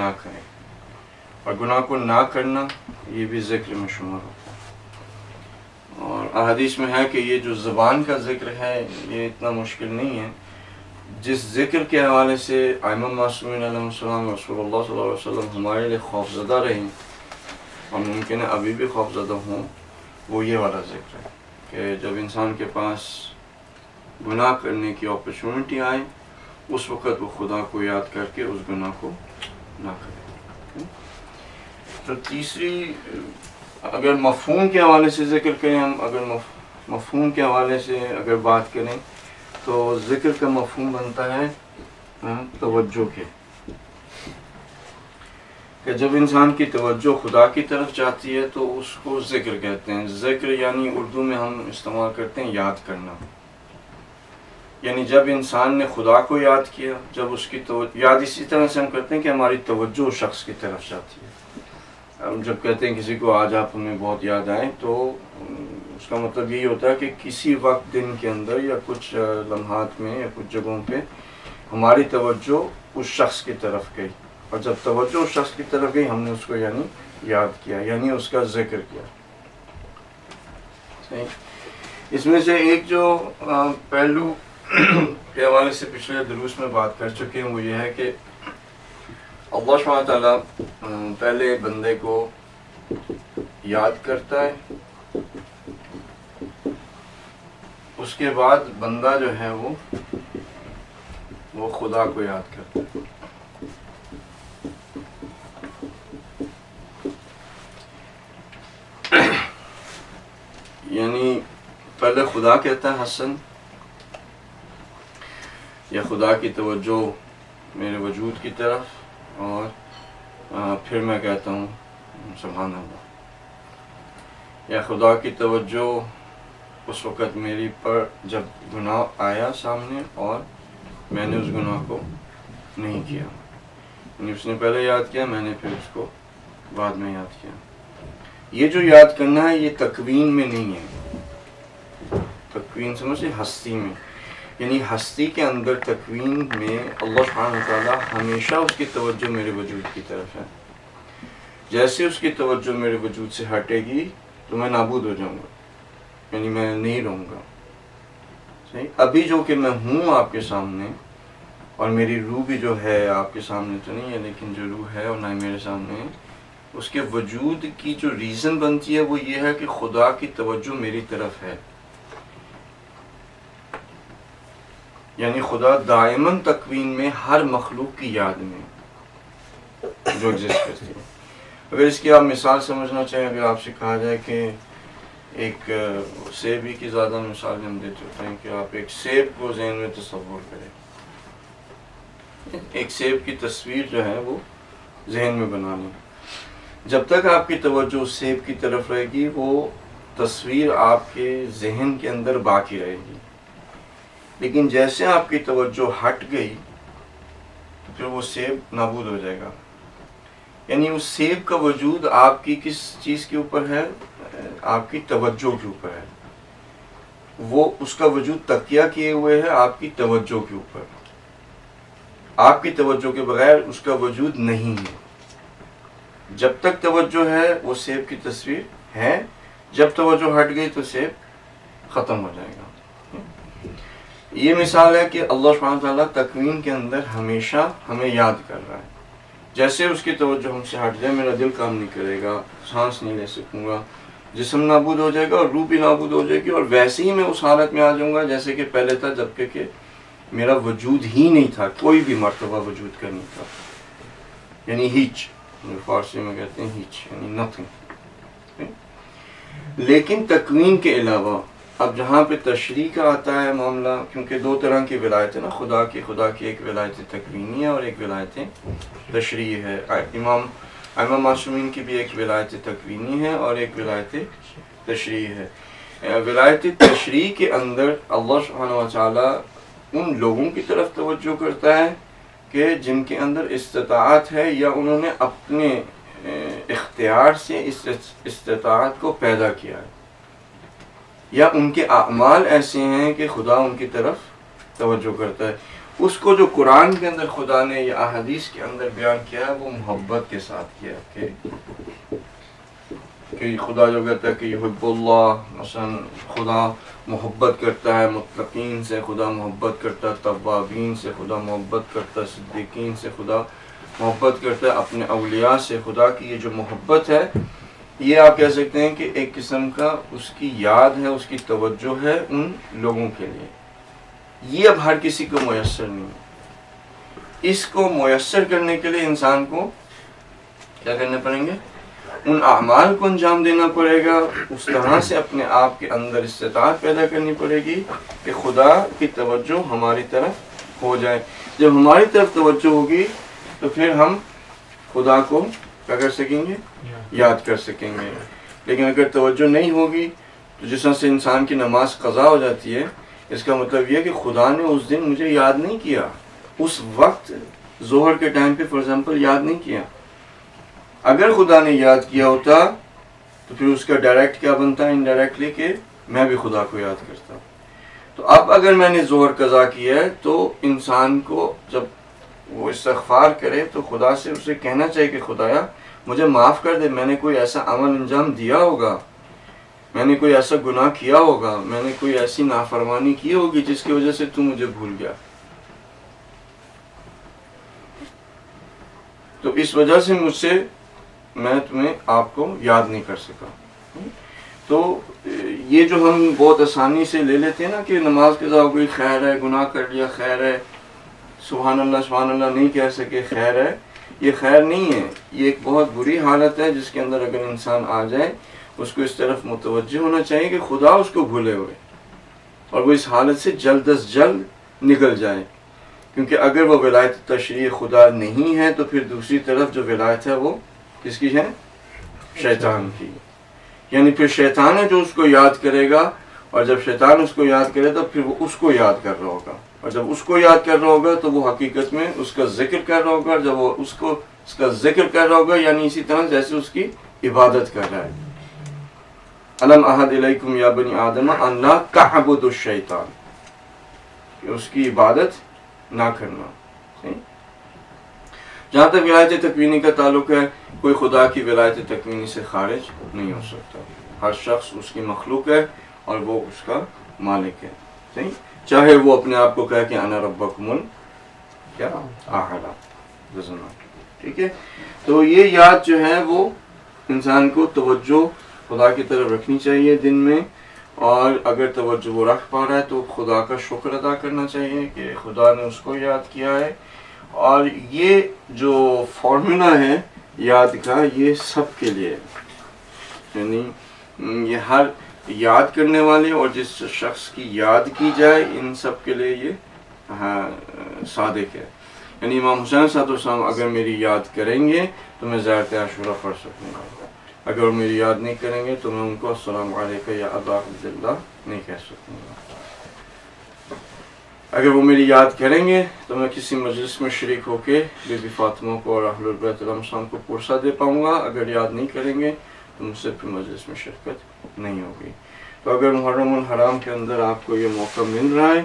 نہ کریں، اور گناہ کو نہ کرنا یہ بھی ذکر میں شمار ہوتا ہے۔ اور احادیث میں ہے کہ یہ جو زبان کا ذکر ہے یہ اتنا مشکل نہیں ہے، جس ذکر کے حوالے سے ائمہ معصومین علیہ السلام رسول اللہ صلی اللہ علیہ وسلم ہمارے لیے خوفزدہ رہیں اور ممکن ہے ابھی بھی خوفزدہ ہوں، وہ یہ والا ذکر ہے کہ جب انسان کے پاس گناہ کرنے کی اپرچونٹی آئے اس وقت وہ خدا کو یاد کر کے اس گناہ کو نہ کرے۔ تو تیسری، اگر مفہوم کے حوالے سے ذکر کریں ہم، اگر مفہوم کے حوالے سے اگر بات کریں تو ذکر کا مفہوم بنتا ہے توجہ کے، کہ جب انسان کی توجہ خدا کی طرف جاتی ہے تو اس کو ذکر کہتے ہیں۔ ذکر یعنی اردو میں ہم استعمال کرتے ہیں یاد کرنا، یعنی جب انسان نے خدا کو یاد کیا، جب اس کی یاد اسی طرح سے ہم کرتے ہیں کہ ہماری توجہ اس شخص کی طرف جاتی ہے۔ ہم جب کہتے ہیں کسی کو آج آپ ہمیں بہت یاد آئیں تو اس کا مطلب یہی ہوتا ہے کہ کسی وقت دن کے اندر یا کچھ لمحات میں یا کچھ جگہوں پہ ہماری توجہ اس شخص کی طرف گئی، اور جب توجہ اس شخص کی طرف گئی ہم نے اس کو یعنی یاد کیا، یعنی اس کا ذکر کیا۔ صحیح۔ اس میں سے ایک جو پہلو کے حوالے سے پچھلے دروس میں بات کر چکے ہیں وہ یہ ہے کہ اللہ سبحانہ وتعالیٰ پہلے بندے کو یاد کرتا ہے، اس کے بعد بندہ جو ہے وہ خدا کو یاد کرتا ہے۔ یعنی پہلے خدا کہتا ہے حسن، یا خدا کی توجہ میرے وجود کی طرف، اور پھر میں کہتا ہوں سبحان اللہ، یا خدا کی توجہ اس وقت میری پر جب گناہ آیا سامنے اور میں نے اس گناہ کو نہیں کیا، یعنی اس نے پہلے یاد کیا، میں نے پھر اس کو بعد میں یاد کیا۔ یہ جو یاد کرنا ہے یہ تکوین میں نہیں ہے، تکوین سمجھے ہستی میں، یعنی ہستی کے اندر تکوین میں اللہ سبحانہ وتعالیٰ ہمیشہ اس کی توجہ میرے وجود کی طرف ہے۔ جیسے اس کی توجہ میرے وجود سے ہٹے گی تو میں نابود ہو جاؤں گا، یعنی میں نہیں رہوں گا۔ صحیح۔ ابھی جو کہ میں ہوں آپ کے سامنے، اور میری روح بھی جو ہے آپ کے سامنے تو نہیں ہے، لیکن جو روح ہے اور نہ ہی میرے سامنے ہے، اس کے وجود کی جو ریزن بنتی ہے وہ یہ ہے کہ خدا کی توجہ میری طرف ہے، یعنی خدا دائماً تکوین میں ہر مخلوق کی یاد میں جو ایگزسٹ کرتی ہے۔ اگر اس کی آپ مثال سمجھنا چاہیں، اگر آپ سے کہا جائے کہ ایک سیب ہی کی زیادہ مثال ہم دیتے ہوتے ہیں کہ آپ ایک سیب کو ذہن میں تصور کریں، ایک سیب کی تصویر جو ہے وہ ذہن میں بنا لیں۔ جب تک آپ کی توجہ اس سیب کی طرف رہے گی وہ تصویر آپ کے ذہن کے اندر باقی رہے گی، لیکن جیسے آپ کی توجہ ہٹ گئی تو پھر وہ سیب نابود ہو جائے گا۔ یعنی اس سیب کا وجود آپ کی کس چیز کے اوپر ہے؟ آپ کی توجہ کے اوپر ہے، وہ اس کا وجود تکیہ کیے ہوئے ہے آپ کی توجہ کے اوپر، آپ کی توجہ کے بغیر اس کا وجود نہیں ہے۔ جب تک توجہ ہے وہ سیب کی تصویر ہے، جب توجہ ہٹ گئی تو سیب ختم ہو جائے گا۔ یہ مثال ہے کہ اللہ سبحانہ وتعالیٰ تکوین کے اندر ہمیشہ ہمیں یاد کر رہا ہے۔ جیسے اس کی توجہ ہم سے ہٹ جائے، میرا دل کام نہیں کرے گا، سانس نہیں لے سکوں گا، جسم نابود ہو جائے گا اور روح بھی نابود ہو جائے گی، اور ویسے ہی میں اس حالت میں آ جاؤں گا جیسے کہ پہلے تھا، جبکہ کہ میرا وجود ہی نہیں تھا، کوئی بھی مرتبہ وجود کا نہیں تھا، یعنی ہیچ، فارسی میں کہتے ہیں ہیچ، یعنی نتھنگ۔ لیکن تکوین کے علاوہ اب جہاں پہ تشریح کا آتا ہے معاملہ، کیونکہ دو طرح کی ولایت ہے نا، خدا کی ایک ولایت تکوینی ہے اور ایک ولایت تشریح ہے۔ ائمہ معصومین کی بھی ایک ولایت تکوینی ہے اور ایک ولایت تشریح ہے۔ ولایت تشریح کے اندر اللہ سبحانہ وتعالی ان لوگوں کی طرف توجہ کرتا ہے کہ جن کے اندر استطاعت ہے یا انہوں نے اپنے اختیار سے اس استطاعت کو پیدا کیا ہے، یا ان کے اعمال ایسے ہیں کہ خدا ان کی طرف توجہ کرتا ہے۔ اس کو جو قرآن کے اندر خدا نے یا احادیث کے اندر بیان کیا ہے وہ محبت کے ساتھ کیا کہ خدا جو کہتا ہے کہ یحب اللہ، مثلا خدا محبت کرتا ہے متقین سے، خدا محبت کرتا ہے توابین سے، خدا محبت کرتا ہے صدیقین سے، خدا محبت کرتا ہے اپنے اولیاء سے. خدا کی یہ جو محبت ہے یہ آپ کہہ سکتے ہیں کہ ایک قسم کا اس کی یاد ہے، اس کی توجہ ہے ان لوگوں کے لیے. یہ اب ہر کسی کو میسر نہیں ہے. اس کو میسر کرنے کے لیے انسان کو کیا کرنے پڑیں گے؟ ان اعمال کو انجام دینا پڑے گا، اس طرح سے اپنے آپ کے اندر استطاعت پیدا کرنی پڑے گی کہ خدا کی توجہ ہماری طرف ہو جائے. جب ہماری طرف توجہ ہوگی تو پھر ہم خدا کو کیا کر سکیں گے؟ یاد کر سکیں گے. لیکن اگر توجہ نہیں ہوگی تو جس طرح سے انسان کی نماز قضا ہو جاتی ہے، اس کا مطلب یہ کہ خدا نے اس دن مجھے یاد نہیں کیا، اس وقت ظہر کے ٹائم پہ فار ایگزامپل یاد نہیں کیا. اگر خدا نے یاد کیا ہوتا تو پھر اس کا ڈائریکٹ کیا بنتا ہے؟ انڈائریکٹلی کہ میں بھی خدا کو یاد کرتا. تو اب اگر میں نے ظہر قضا کیا ہے تو انسان کو جب وہ استغفار کرے تو خدا سے اسے کہنا چاہیے کہ خدایا مجھے معاف کر دے، میں نے کوئی ایسا عمل انجام دیا ہوگا، میں نے کوئی ایسا گناہ کیا ہوگا، میں نے کوئی ایسی نافرمانی کی ہوگی جس کی وجہ سے تو مجھے بھول گیا. تو اس وجہ سے مجھ سے میں تمہیں آپ کو یاد نہیں کر سکا. تو یہ جو ہم بہت آسانی سے لے لیتے ہیں نا کہ نماز قضا ہو گئی خیر ہے، گناہ کر لیا خیر ہے، سبحان اللہ نہیں کہہ سکے خیر ہے، یہ خیر نہیں ہے. یہ ایک بہت بری حالت ہے جس کے اندر اگر انسان آ جائے اس کو اس طرف متوجہ ہونا چاہیے کہ خدا اس کو بھولے ہوئے اور وہ اس حالت سے جلد از جلد نکل جائے. کیونکہ اگر وہ ولایت تشریع خدا نہیں ہے تو پھر دوسری طرف جو ولایت ہے وہ کس کی ہے؟ شیطان کی. یعنی پھر شیطان ہے جو اس کو یاد کرے گا، اور جب شیطان اس کو یاد کرے تو پھر وہ اس کو یاد کر رہا ہوگا، اور جب اس کو یاد کر رہا ہوگا تو وہ حقیقت میں اس کا ذکر کر رہا ہوگا. جب وہ اس کا ذکر کر رہا ہوگا یعنی اسی طرح جیسے اس کی عبادت کر رہا ہے. الم احد الیکم یا بنی آدم ان لا تعبدوا الشیطان، کہ اس کی عبادت نہ کرنا. جہاں تک ولایت تکوینی کا تعلق ہے کوئی خدا کی ولایت تکوینی سے خارج نہیں ہو سکتا. ہر شخص اس کی مخلوق ہے اور وہ اس کا مالک ہے. صحیح؟ چاہے وہ اپنے آپ کو کہے کہ انا ربکم الاعلی. ٹھیک ہے. تو یہ یاد جو ہے وہ انسان کو توجہ خدا کی طرف رکھنی چاہیے دن میں، اور اگر توجہ وہ رکھ پا رہا ہے تو خدا کا شکر ادا کرنا چاہیے کہ خدا نے اس کو یاد کیا ہے. اور یہ جو فارمولا ہے یاد کا یہ سب کے لیے، یعنی یہ ہر یاد کرنے والے اور جس شخص کی یاد کی جائے ان سب کے لیے یہ صادق ہے. یعنی امام حسین صاحب السلام اگر میری یاد کریں گے تو میں زیارت عاشورہ پڑھ سکوں گا، اگر وہ میری یاد نہیں کریں گے تو میں ان کو السلام علیکم یا ابا عبداللہ نہیں کہہ سکوں گا. اگر وہ میری یاد کریں گے تو میں کسی مجلس میں شریک ہو کے بی بی فاطمہ کو اور اہل بیت علیہ السلام کو پرسہ دے پاؤں گا. اگر یاد نہیں کریں گے تو مجھ سے پھر مجلس میں شرکت نہیں ہوگی. تو اگر محرم الحرام کے اندر آپ کو یہ موقع مل رہا ہے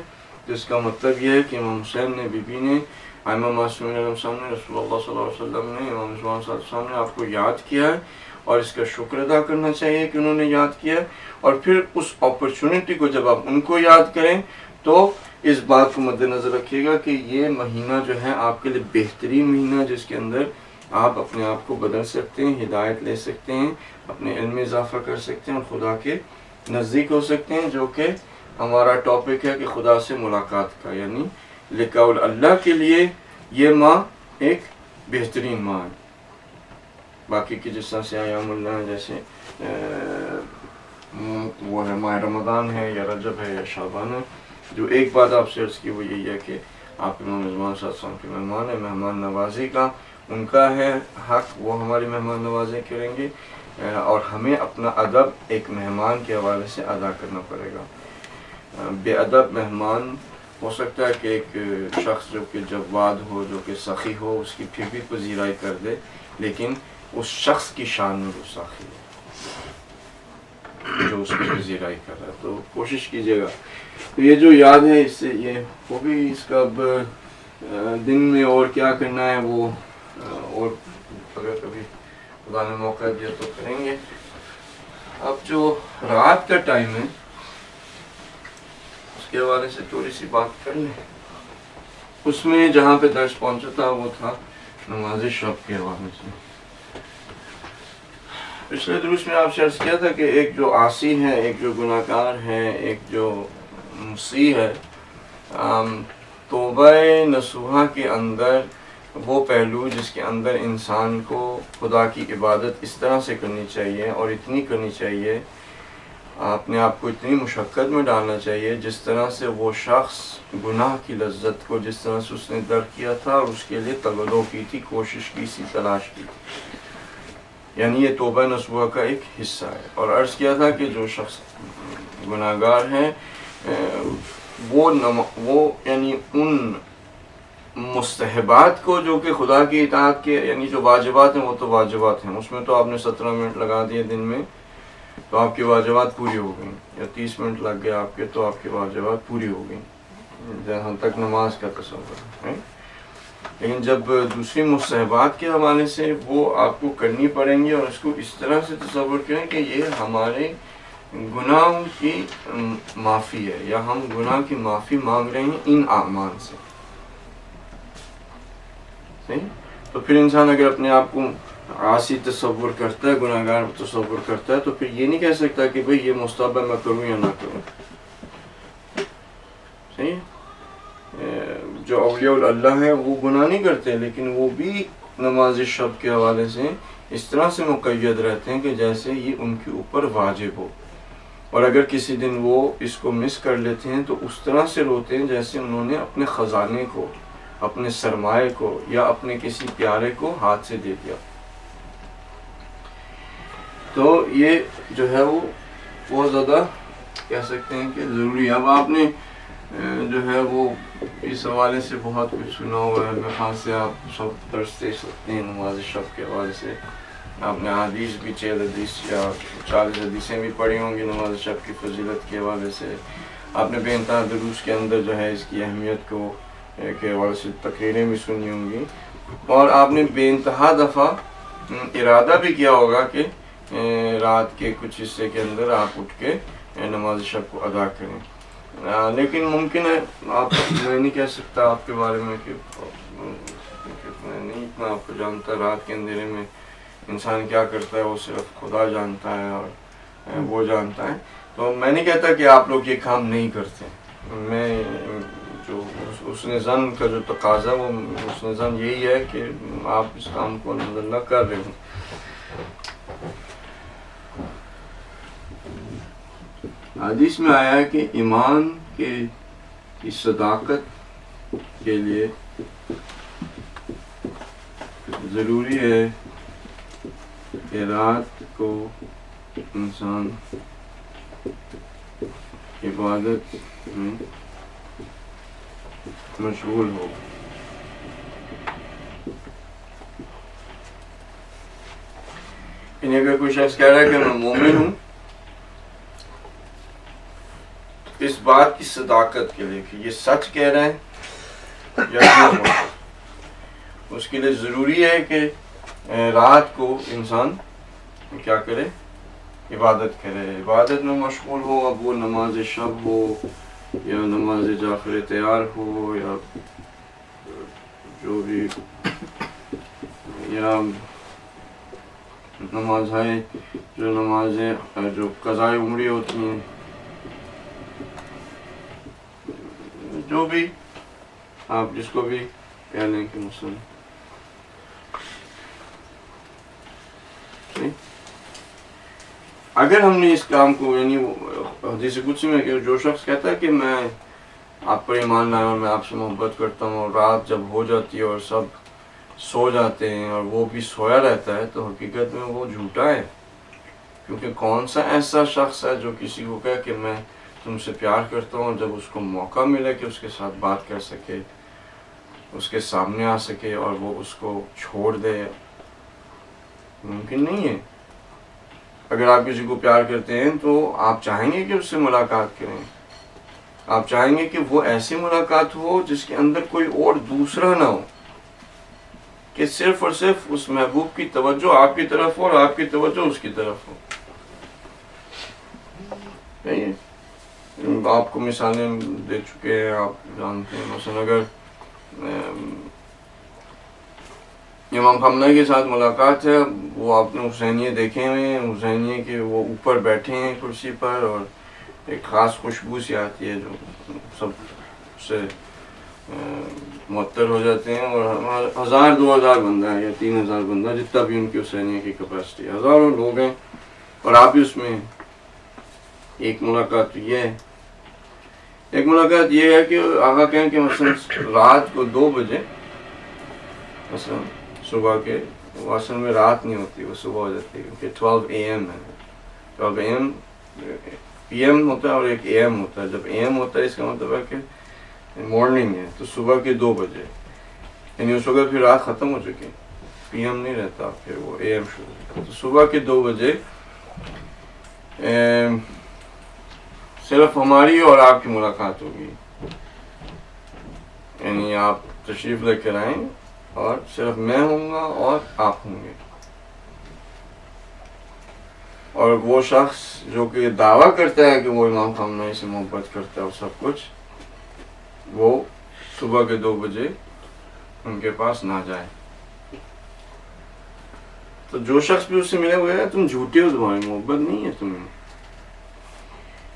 تو اس کا مطلب یہ ہے کہ امام حسین نے، بی بی نے، ائمہ معصومین علیہ السلام نے، رسول اللہ صلی اللہ علیہ وسلم نے، امام صلی اللہ علیہ وسلم نے آپ کو یاد کیا ہے، اور اس کا شکر ادا کرنا چاہیے کہ انہوں نے یاد کیا. اور پھر اس اپرچونٹی کو جب آپ ان کو یاد کریں تو اس بات کو مد نظر رکھیے گا کہ یہ مہینہ جو ہے آپ کے لیے بہترین مہینہ، جس کے اندر آپ اپنے آپ کو بدل سکتے ہیں، ہدایت لے سکتے ہیں، اپنے علم میں اضافہ کر سکتے ہیں اور خدا کے نزدیک ہو سکتے ہیں، جو کہ ہمارا ٹاپک ہے کہ خدا سے ملاقات کا. یعنی لقاء اللہ کے لیے یہ ماہ ایک بہترین ماہ ہے. باقی کی جس طرح سے ایام اللہ جیسے وہ ہے ماہ رمضان ہے یا رجب ہے یا شعبان ہے. جو ایک بات آپ سے عرض کی وہ یہی ہے کہ آپ امام رضوان صلی اللہ علیہ وسلم کے مہمان ہیں، مہمان نوازی کا ان کا ہے حق، وہ ہماری مہمان نوازی کریں گے، اور ہمیں اپنا ادب ایک مہمان کے حوالے سے ادا کرنا پڑے گا. بے ادب مہمان ہو سکتا ہے کہ ایک شخص جو کہ جواد ہو، جو کہ سخی ہو، اس کی پھر بھی پذیرائی کر دے، لیکن اس شخص کی شان میں گستاخی ہے. جو اس کی پذیرائی کر رہا ہے. تو کوشش کیجیے گا. تو یہ جو یاد ہے اس سے یہ ہو گئی. اس کا اب دن میں اور کیا کرنا ہے وہ اور اگر کبھی خدا نے موقع دیا تو کریں گے. اب جو رات کا ٹائم ہے اس کے حوالے سے تھوڑی سی بات کر لیں. اس میں جہاں پہ درس پہنچا تھا وہ تھا نماز شب کے حوالے سے. پچھلے دروس میں آپ سے عرض کیا تھا کہ ایک جو عاصی ہے, ایک جو گناہ گار ہے, ایک جو مسیح ہے, توبہ نصوحہ کے اندر وہ پہلو جس کے اندر انسان کو خدا کی عبادت اس طرح سے کرنی چاہیے اور اتنی کرنی چاہیے, اپنے آپ کو اتنی مشقت میں ڈالنا چاہیے جس طرح سے وہ شخص گناہ کی لذت کو جس طرح سے اس نے درک کیا تھا اور اس کے لیے تگدو کی تھی, کوشش کی سی, تلاش کی. یعنی یہ توبہ نصوحہ کا ایک حصہ ہے. اور عرض کیا تھا کہ جو شخص گناہ گار ہے وہ یعنی ان مستحبات کو جو کہ خدا کی اطاعت کے یعنی جو واجبات ہیں وہ تو واجبات ہیں, اس میں تو آپ نے 17 منٹ لگا دیے دن میں تو آپ کی واجبات پوری ہو گئیں, یا 30 منٹ لگ گئے آپ کے تو آپ کی واجبات پوری ہو گئیں جہاں تک نماز کا تصور ہے. لیکن جب دوسری مستحبات کے حوالے سے وہ آپ کو کرنی پڑیں گی اور اس کو اس طرح سے تصور کریں کہ یہ ہمارے گناہوں کی معافی ہے یا ہم گناہ کی معافی مانگ رہے ہیں ان اعمال سے. صحیح؟ تو پھر انسان اگر اپنے آپ کو عاصی تصور کرتا ہے, گناہ گار تصور کرتا ہے, تو پھر یہ نہیں کہہ سکتا کہ بھئی یہ مستحب ہے میں کروں یا نہ کروں. صحیح؟ جو اولیاء اللہ ہیں وہ گناہ نہیں کرتے لیکن وہ بھی نماز شب کے حوالے سے اس طرح سے مقید رہتے ہیں کہ جیسے یہ ان کے اوپر واجب ہو, اور اگر کسی دن وہ اس کو مس کر لیتے ہیں تو اس طرح سے روتے ہیں جیسے انہوں نے اپنے خزانے کو, اپنے سرمایے کو یا اپنے کسی پیارے کو ہاتھ سے دے دیا. تو یہ جو ہے وہ بہت زیادہ کہہ سکتے ہیں کہ ضروری ہے. اب آپ نے جو ہے وہ اس حوالے سے بہت کچھ سنا ہوا ہے, میرے خیال سے آپ سب درس دے سکتے ہیں نماز شب کے حوالے سے. آپ نے حدیث بھی 6 حدیث یا 40 حدیثیں بھی پڑھی ہوں گی نماز شب کی فضیلت کے حوالے سے. آپ نے بے انتہا دروس کے اندر جو ہے اس کی اہمیت کو کے حوالے سے تقریریں بھی سنی ہوں گی, اور آپ نے بے انتہا دفعہ ارادہ بھی کیا ہوگا کہ رات کے کچھ حصے کے اندر آپ اٹھ کے نماز شب کو ادا کریں. لیکن ممکن ہے آپ, میں نہیں کہہ سکتا آپ کے بارے میں کہ میں نہیں اتنا آپ کو جانتا. رات کے اندھیرے میں انسان کیا کرتا ہے وہ صرف خدا جانتا ہے اور وہ جانتا ہے. تو میں نہیں کہتا کہ آپ لوگ یہ کام نہیں کرتے. میں جو حسن ظن کا جو تقاضا وہ حسن ظن یہی ہے کہ آپ اس کام کو الحمدللہ کر رہے ہوں. حدیث میں آیا ہے کہ ایمان کی صداقت کے لیے ضروری ہے کہ رات کو انسان عبادت میں مشغول ہو. یعنی اگر کوئی شخص کہہ رہا ہے کہ میں مومن ہوں اس بات کی صداقت کے لیے کہ یہ سچ کہہ رہے ہیں یا جھوٹ, اس کے لیے ضروری ہے کہ رات کو انسان کیا کرے, عبادت کرے, عبادت میں مشغول ہو. اب وہ نماز شب ہو یا نماز جعفر تیار ہو یا جو بھی, یا نماز ہے جو نمازیں جو قضاء عمری ہوتی ہیں, جو بھی آپ جس کو بھی کہہ لیں کہ مسلم. اگر ہم نے اس کام کو یعنی حدیث قدسی میں کہ جو شخص کہتا ہے کہ میں آپ پر ایمان لایا اور میں آپ سے محبت کرتا ہوں, اور رات جب ہو جاتی ہے اور سب سو جاتے ہیں اور وہ بھی سویا رہتا ہے, تو حقیقت میں وہ جھوٹا ہے. کیونکہ کون سا ایسا شخص ہے جو کسی کو کہے کہ میں تم سے پیار کرتا ہوں, جب اس کو موقع ملے کہ اس کے ساتھ بات کر سکے, اس کے سامنے آ سکے اور وہ اس کو چھوڑ دے. ممکن نہیں ہے. اگر آپ کسی کو پیار کرتے ہیں تو آپ چاہیں گے کہ اس سے ملاقات کریں، آپ چاہیں گے کہ وہ ایسی ملاقات ہو جس کے اندر کوئی اور دوسرا نہ ہو، کہ صرف اور صرف اس محبوب کی توجہ آپ کی طرف ہو اور آپ کی توجہ اس کی طرف ہو. آپ کو مثالیں دے چکے ہیں، آپ جانتے ہیں. مثلا اگر امام خامنہ کے ساتھ ملاقات ہے، وہ آپ نے حسینیے دیکھے ہوئے ہیں، حسینیے کے وہ اوپر بیٹھے ہیں کرسی پر، اور ایک خاص خوشبو سی آتی ہے جو سب سے معطر ہو جاتے ہیں، اور 1000-2000 بندہ ہے یا 3000 بندہ، جتنا بھی ان کی حسینیہ کی کیپیسٹی، ہزاروں لوگ ہیں اور آپ بھی اس میں ہیں. ایک ملاقات یہ ہے. ایک ملاقات یہ ہے کہ آقا کہیں کہ مثلا رات کو 2 بجے، مثلا صبح کے، وہ اصل میں رات نہیں ہوتی، وہ صبح ہو جاتی ہے، کیونکہ 12 AM ہے. 12 AM PM ہوتا ہے اور ایک AM ہوتا ہے. جب AM ہوتا ہے اس کا مطلب ہے کہ مارننگ ہے، تو صبح کے 2 بجے، یعنی اس وقت پھر رات ختم ہو چکی، PM نہیں رہتا، پھر وہ AM شروع ہوتا ہے. تو صبح کے 2 بجے صرف ہماری اور آپ کی ملاقات ہوگی. یعنی آپ تشریف لے کر آئیں اور صرف میں ہوں گا اور آپ ہوں گے. اور وہ شخص جو کہ دعویٰ کرتا ہے کہ وہ امام خامنہ سے محبت کرتا ہے اور سب کچھ، وہ صبح کے 2 بجے ان کے پاس نہ جائے. تو جو شخص بھی اس سے ملے ہوئے ہے، تم جھوٹے ہو، تمہاری محبت نہیں ہے تمہیں.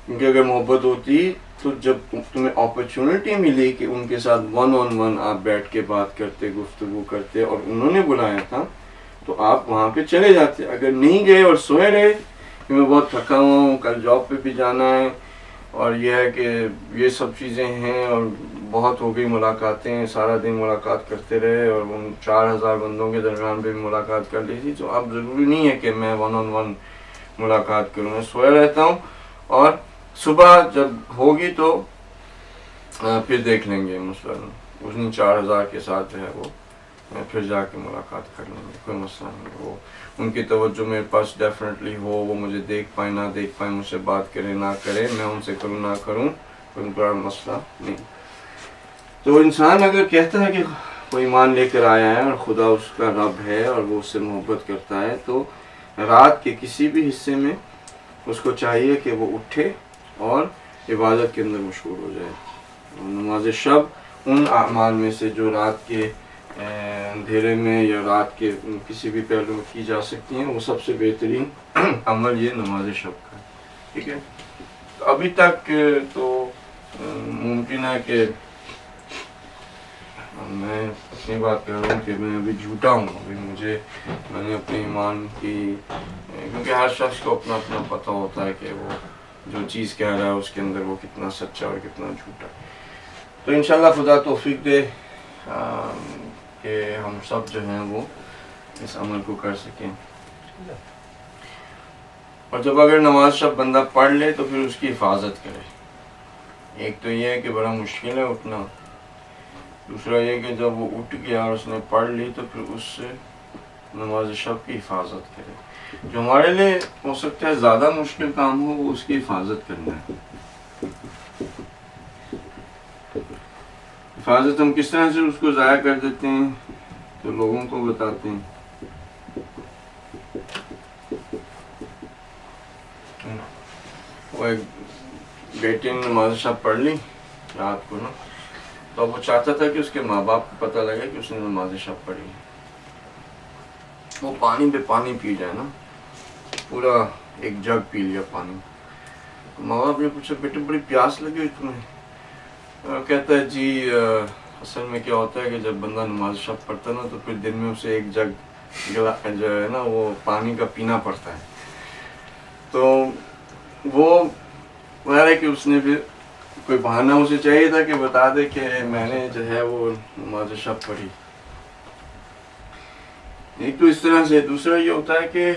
کیونکہ اگر محبت ہوتی تو جب تمہیں اپرچونٹی ملی کہ ان کے ساتھ 1-on-1 آپ بیٹھ کے بات کرتے، گفتگو کرتے، اور انہوں نے بلایا تھا تو آپ وہاں پہ چلے جاتے. اگر نہیں گئے اور سوئے رہے کہ میں بہت تھکا ہوا ہوں، کل جاب پہ بھی جانا ہے، اور یہ ہے کہ یہ سب چیزیں ہیں، اور بہت ہو گئی ملاقاتیں، سارا دن ملاقات کرتے رہے، اور ان 4000 بندوں کے درمیان بھی ملاقات کر لی تھی، تو اب ضروری نہیں ہے کہ میں 1-on-1 ملاقات کروں. میں سویا رہتا ہوں، اور صبح جب ہوگی تو پھر دیکھ لیں گے. مثلاً اس 4000 کے ساتھ جو ہے وہ پھر جا کے ملاقات کر لیں گے، کوئی مسئلہ نہیں. وہ ان کی توجہ میرے پاس ڈیفینیٹلی ہو، وہ مجھے دیکھ پائیں نہ دیکھ پائیں، مجھ سے بات کرے نہ کرے، میں ان سے کروں نہ کروں، کوئی بڑا مسئلہ نہیں. تو انسان اگر کہتا ہے کہ کوئی ایمان لے کر آیا ہے اور خدا اس کا رب ہے اور وہ اس سے محبت کرتا ہے، تو رات کے کسی بھی حصے میں اس کو چاہیے کہ وہ اٹھے اور عبادت کے اندر مشغول ہو جائے. نماز شب ان اعمال میں سے جو رات کے اندھیرے میں یا رات کے کسی بھی پہلو میں کی جا سکتی ہیں، وہ سب سے بہترین عمل یہ نماز شب کا. ٹھیک ہے. تو ابھی تک تو ممکن ہے کہ میں اپنی بات کر رہا ہوں کہ میں ابھی جھوٹا ہوں. ابھی میں نے اپنے ایمان کی، کیونکہ ہر شخص کو اپنا اپنا پتہ ہوتا ہے کہ وہ جو چیز کہہ رہا ہے اس کے اندر وہ کتنا سچا اور کتنا جھوٹا. تو انشاءاللہ خدا توفیق دے کہ ہم سب جو ہیں وہ اس عمل کو کر سکیں. اور جب اگر نماز شب بندہ پڑھ لے تو پھر اس کی حفاظت کرے. ایک تو یہ ہے کہ بڑا مشکل ہے اٹھنا، دوسرا یہ کہ جب وہ اٹھ گیا اور اس نے پڑھ لی تو پھر اس سے نماز شب کی حفاظت کرے. جو ہمارے لیے ہو سکتا ہے زیادہ مشکل کام ہو، وہ اس کی حفاظت کرنا ہے. حفاظت ہم کس طرح سے اس کو ضائع کر دیتے ہیں تو لوگوں کو بتاتے ہیں. وہ ایک بیٹے نے نماز شب پڑھ لی رات کو نا، تو وہ چاہتا تھا کہ اس کے ماں باپ کو پتہ لگے کہ اس نے نماز شب پڑھی. وہ پانی پہ پانی پی جائے نا، پورا ایک جگ پی لیا پانی. ماں باپ نے پوچھا بیٹے بڑی پیاس لگی ہوئی تمہیں؟ کہتا ہے جی اصل میں کیا ہوتا ہے کہ جب بندہ نماز شب پڑھتا ہے نا تو پھر دن میں اسے ایک جگ جو ہے نا وہ پانی کا پینا پڑتا ہے. تو وہ ظاہر ہے کہ اس نے پھر کوئی بہانہ اسے چاہیے تھا کہ بتا دے کہ میں نے جو ہے وہ نماز شب پڑھی. ایک تو اس طرح سے. دوسرا یہ ہوتا ہے کہ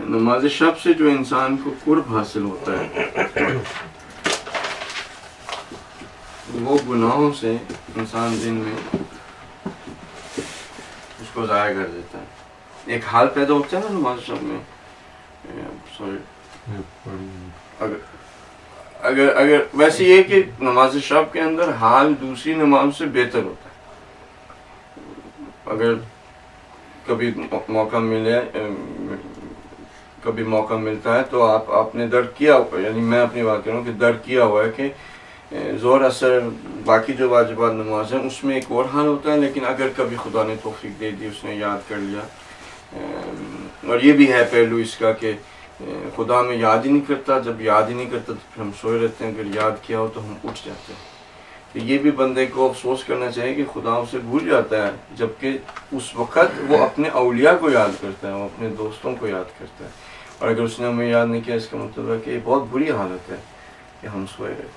نماز شب سے جو انسان کو قرب حاصل ہوتا ہے وہ گناہوں سے انسان دن میں اس کو ضائع کر دیتا ہے. ایک حال پیدا ہوتا ہے نا نماز شب میں, سوری اگر ویسے یہ کہ نماز شب کے اندر حال دوسری نماز سے بہتر ہوتا ہے. اگر کبھی موقع ملتا ہے تو آپ نے درک کیا, یعنی میں اپنی بات کر رہا ہوں کہ درک کیا ہوا ہے کہ ظہر اثر باقی جو واجبات نماز ہیں اس میں ایک اور حال ہوتا ہے, لیکن اگر کبھی خدا نے توفیق دے دی, اس نے یاد کر لیا, اور یہ بھی ہے پہلو اس کا کہ خدا میں یاد ہی نہیں کرتا, جب یاد ہی نہیں کرتا تو پھر ہم سوئے رہتے ہیں, اگر یاد کیا ہو تو ہم اٹھ جاتے ہیں. تو یہ بھی بندے کو افسوس کرنا چاہیے کہ خدا اسے بھول جاتا ہے, جبکہ اس وقت وہ اپنے اولیاء کو یاد کرتا ہے, وہ اپنے دوستوں کو یاد کرتا ہے, اور اگر اس نے ہمیں یاد نہیں کیا اس کا مطلب ہے کہ یہ بہت بری حالت ہے کہ ہم سوئے رہے.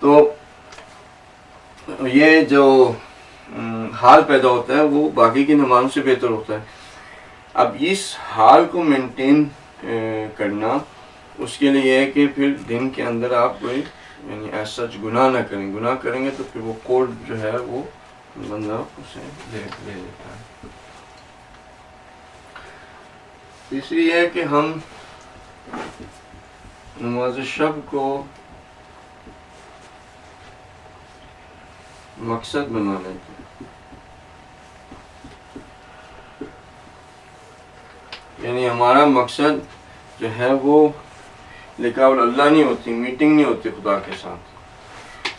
تو یہ جو حال پیدا ہوتا ہے وہ باقی کی نمازوں سے بہتر ہوتا ہے. اب اس حال کو مینٹین کرنا, اس کے لیے یہ ہے کہ پھر دن کے اندر آپ کوئی یعنی ایسا گناہ نہ کریں. گناہ کریں گے تو پھر وہ کوڈ جو ہے وہ بندہ اسے لے لیتا ہے. اس لیے ہے کہ ہم نماز شب کو مقصد بنا لیتے ہیں, یعنی ہمارا مقصد جو ہے وہ لکھاوٹ اللہ نہیں ہوتی, میٹنگ نہیں ہوتی خدا کے ساتھ,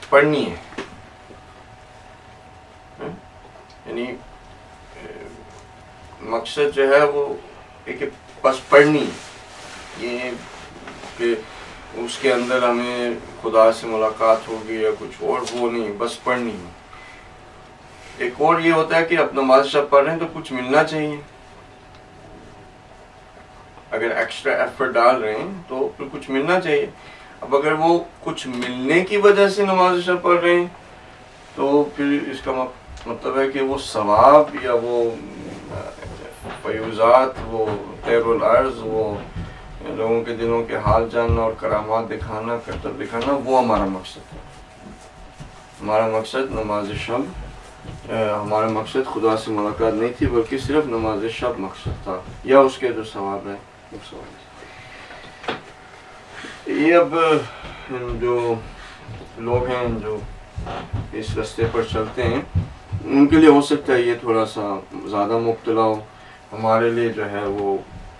پڑھنی ہے. یعنی مقصد جو ہے وہ ایک بس پڑھنی, یہ کہ اس کے اندر ہمیں خدا سے ملاقات ہوگی یا کچھ اور, وہ نہیں, بس پڑھنی ہے. ایک اور یہ ہوتا ہے کہ اب نماز شب پڑھ رہے ہیں تو کچھ ملنا چاہیے, اگر ایکسٹرا ایفرٹ ڈال رہے ہیں تو پھر کچھ ملنا چاہیے. اب اگر وہ کچھ ملنے کی وجہ سے نماز شب پڑھ رہے ہیں تو پھر اس کا مطلب ہے کہ وہ ثواب یا وہ فیوزات, وہ خیر الارض, وہ لوگوں کے دلوں کے حال جاننا اور کرامات دکھانا, کرتب دکھانا, وہ ہمارا مقصد ہے. ہمارا مقصد نماز شب, ہمارا مقصد خدا سے ملاقات نہیں تھی, بلکہ صرف نماز شب مقصد تھا, یا اس کے جو ثواب ہے وہ ثواب. یہ اب جو لوگ ہیں جو اس راستے پر چلتے ہیں ان کے لیے ہو سکتا ہے یہ تھوڑا سا زیادہ مبتلا ہو, ہمارے لیے جو ہے وہ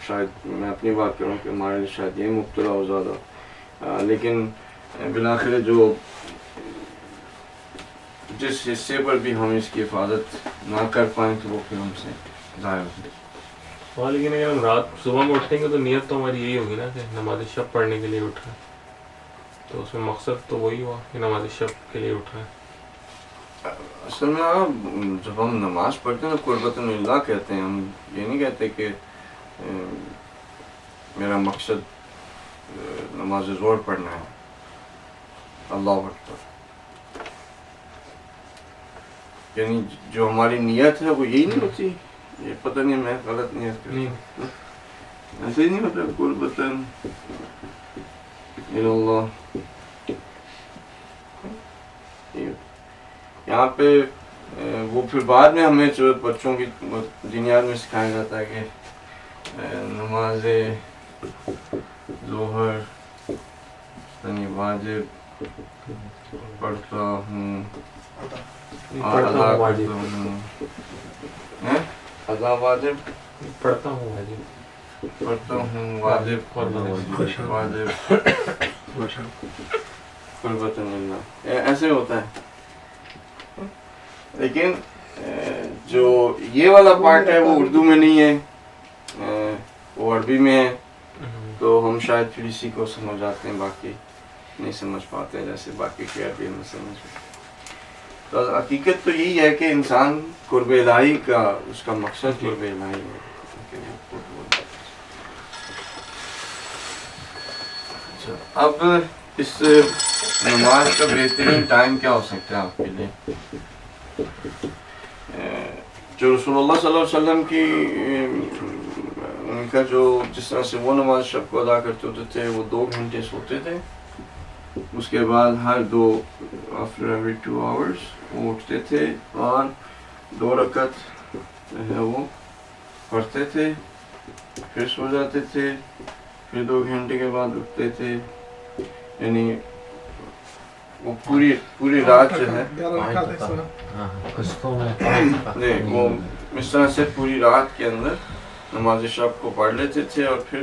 شاید, میں اپنی بات کروں کہ ہمارے لیے شاید یہ مبتلا ہو زیادہ, لیکن بالآخر جو جس حصے پر بھی ہم اس کی حفاظت نہ کر پائیں تو وہ پھر ہم سے ضائع ہو جائے. ہاں لیکن اگر ہم رات صبح میں اٹھیں گے تو نیت تو ہماری یہی ہوگی نا کہ نماز شب پڑھنے کے لیے اٹھ رہے ہیں, تو اس میں مقصد تو وہی ہوا کہ نماز شب کے لیے اٹھ رہے ہیں. اصل میں جب ہم نماز پڑھتے ہیں تو قربۃ اللہ کہتے ہیں, ہم یہ نہیں کہتے کہ میرا مقصد نماز ظہر پڑھنا ہے, اللہ اکبر. یعنی جو ہماری نیت ہے وہ یہی نہیں ہوتی, یہ پتہ نہیں میں غلط نیت کرتا ہوں, ایسے ہی نہیں ہوتا قربۃ اللہ. یہاں پہ وہ پھر بعد میں ہمیں جو بچوں کی دنیات میں سکھایا جاتا ہے کہ نماز ظہر یعنی واجب پڑھتا ہوں, ادا کرتا ہوں, ادا واجب پڑھتا ہوں واجب, پڑھتا ہوں واجب, واجب قربۃ اللہ, ایسے ہوتا ہے. لیکن جو یہ والا پارٹ ہے وہ اردو میں نہیں ہے, وہ عربی میں ہے, تو ہم شاید پھر اسی کو سمجھ آتے ہیں, باقی نہیں سمجھ پاتے ہیں, جیسے باقی کے عربی میں سمجھ پاتے. تو حقیقت تو یہی ہے کہ انسان قرب الہی کا, اس کا مقصد قرب الہی ہے. اب اس نماز کا بہترین ٹائم کیا ہو سکتا ہے آپ کے لیے؟ جو رسول اللہ صلی اللہ علیہ وسلم کی ان کا جو جس طرح سے وہ نماز شب کو ادا کرتے ہوتے تھے, وہ 2 گھنٹے سوتے تھے, اس کے بعد ہر after every 2 hours وہ اٹھتے تھے اور 2 رکعت جو ہے وہ پڑھتے تھے پھر سو جاتے تھے پھر 2 گھنٹے کے بعد اٹھتے تھے یعنی وہ پوری رات جو ہے وہ اس طرح سے پوری رات کے اندر نماز شب کو پڑھ لیتے تھے اور پھر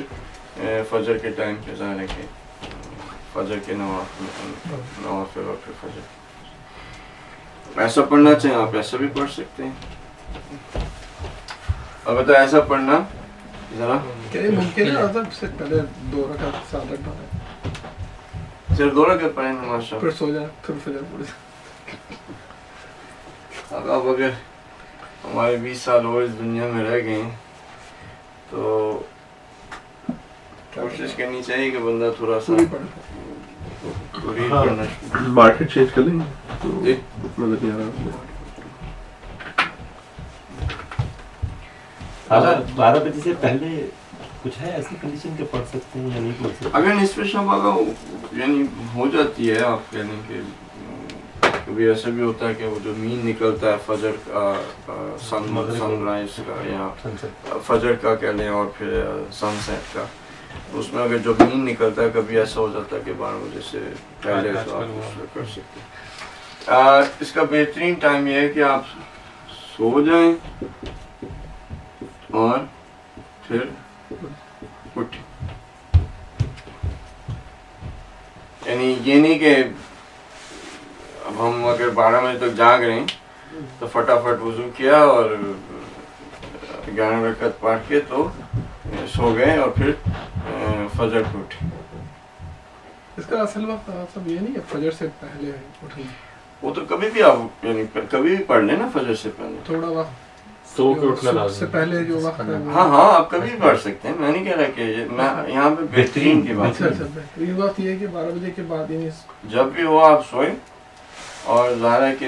فجر کے ٹائم پہ ظاہر ہے کہ فجر کے نوافل اور پھر فجر ایسا پڑھنا چاہیں آپ ایسا بھی پڑھ سکتے ہیں البتہ ایسا پڑھنا ذرا ممکن ہے اعظم سے پہلے 2 رکعت سادہ پڑھیں صرف 2 رکعت پڑھیں نماز شب پھر سو جائیں پھر فجر پڑھ جائیں. اب اگر ہمارے 20 سال اور اس دنیا میں رہ گئے ہیں تو کوشش کرنی چاہیے کہ بندہ تھوڑا سا پوری پڑھنا مارکیٹ چینج کر لیں جی مطلب نہیں آ رہا 12 بجے سے پہلے کچھ ہے ایسی کنڈیشن کہ پڑھ سکتے ہیں یا نہیں پڑھ سکتے؟ اگر نصف شب یعنی ہو جاتی ہے آپ یعنی کہ کبھی ایسا بھی ہوتا ہے کہ وہ جو نیند نکلتا ہے فجر کا سن رائز کا یا فجر کا کہہ لیں اور پھر سن سیٹ کا اس میں اگر جو نیند نکلتا ہے کبھی ایسا ہو جاتا ہے کہ 12 بجے سے پہلے تو آپ اس کر سکتے ہیں. اس کا بہترین ٹائم یہ ہے کہ آپ سو جائیں اور پھر اٹھیں یعنی یہ نہیں کہ اب ہم اگر 12 بجے تک جاگ رہے ہیں تو فٹافٹ وضو کیا اور 11 رکعت پڑھ کے تو سو گئے اور پھر فجر کو اٹھے. اس کا اصل وقت سب یہ نہیں ہے فجر سے پہلے اٹھیں وہ تو کبھی بھی آپ یعنی کبھی بھی پڑھ لیں نا فجر سے پہلے تھوڑا وقت سو کے اٹھنا سے لازم پہلے جو وقت ہے ہاں آپ کبھی بھی پڑھ سکتے ہیں میں نہیں کہہ رہا کہ میں یہاں پہ بہترین کی بات اچھا بہترین بات یہ ہے کہ 12 بجے کے بعد یعنی جب بھی ہو آپ سوئیں اور ظاہر ہے کہ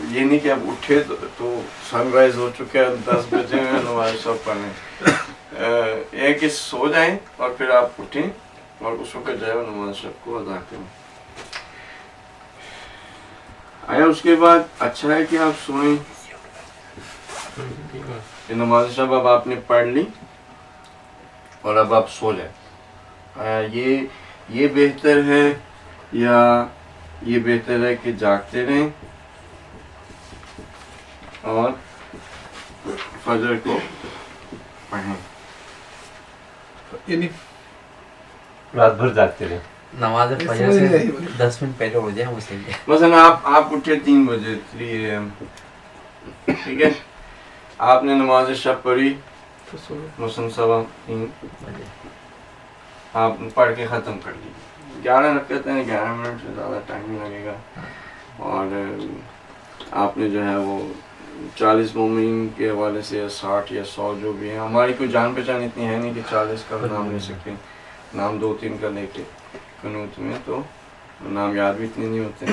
یہ نہیں کہ اب اٹھے تو سن رائز ہو چکے ہیں 10 بجے میں نماز شب پڑھیں یہ کہ سو جائیں اور پھر آپ اٹھیں اور اس وقت جو ہے نماز شب کو ادا کریں. آیا اس کے بعد اچھا ہے کہ آپ سوئیں کہ نماز شب اب آپ نے پڑھ لی اور اب آپ سو جائیں. یہ بہتر ہے یا یہ بہتر ہے کہ جاگتے رہیں اور فجر کو پڑھیں یعنی رات بھر جاگتے رہے نماز فجر سے 10 منٹ پہلے ہو جائے وہ صحیح ہے. مثلا آپ اٹھے 3 بجے 3 AM ٹھیک ہے آپ نے نماز شب پڑھی تو سو مثلا 3:15 آپ پڑھ کے ختم کر لی 11 رکعت ہیں 11 منٹ سے زیادہ ٹائم نہیں لگے گا اور آپ نے جو ہے وہ 40 مومنین کے حوالے سے 60 یا 100 جو بھی ہیں ہماری کوئی جان پہچان اتنی ہے نہیں کہ 40 کا نام لے سکیں نام 2-3 کا لے کے قنوت میں تو نام یاد بھی اتنے نہیں ہوتے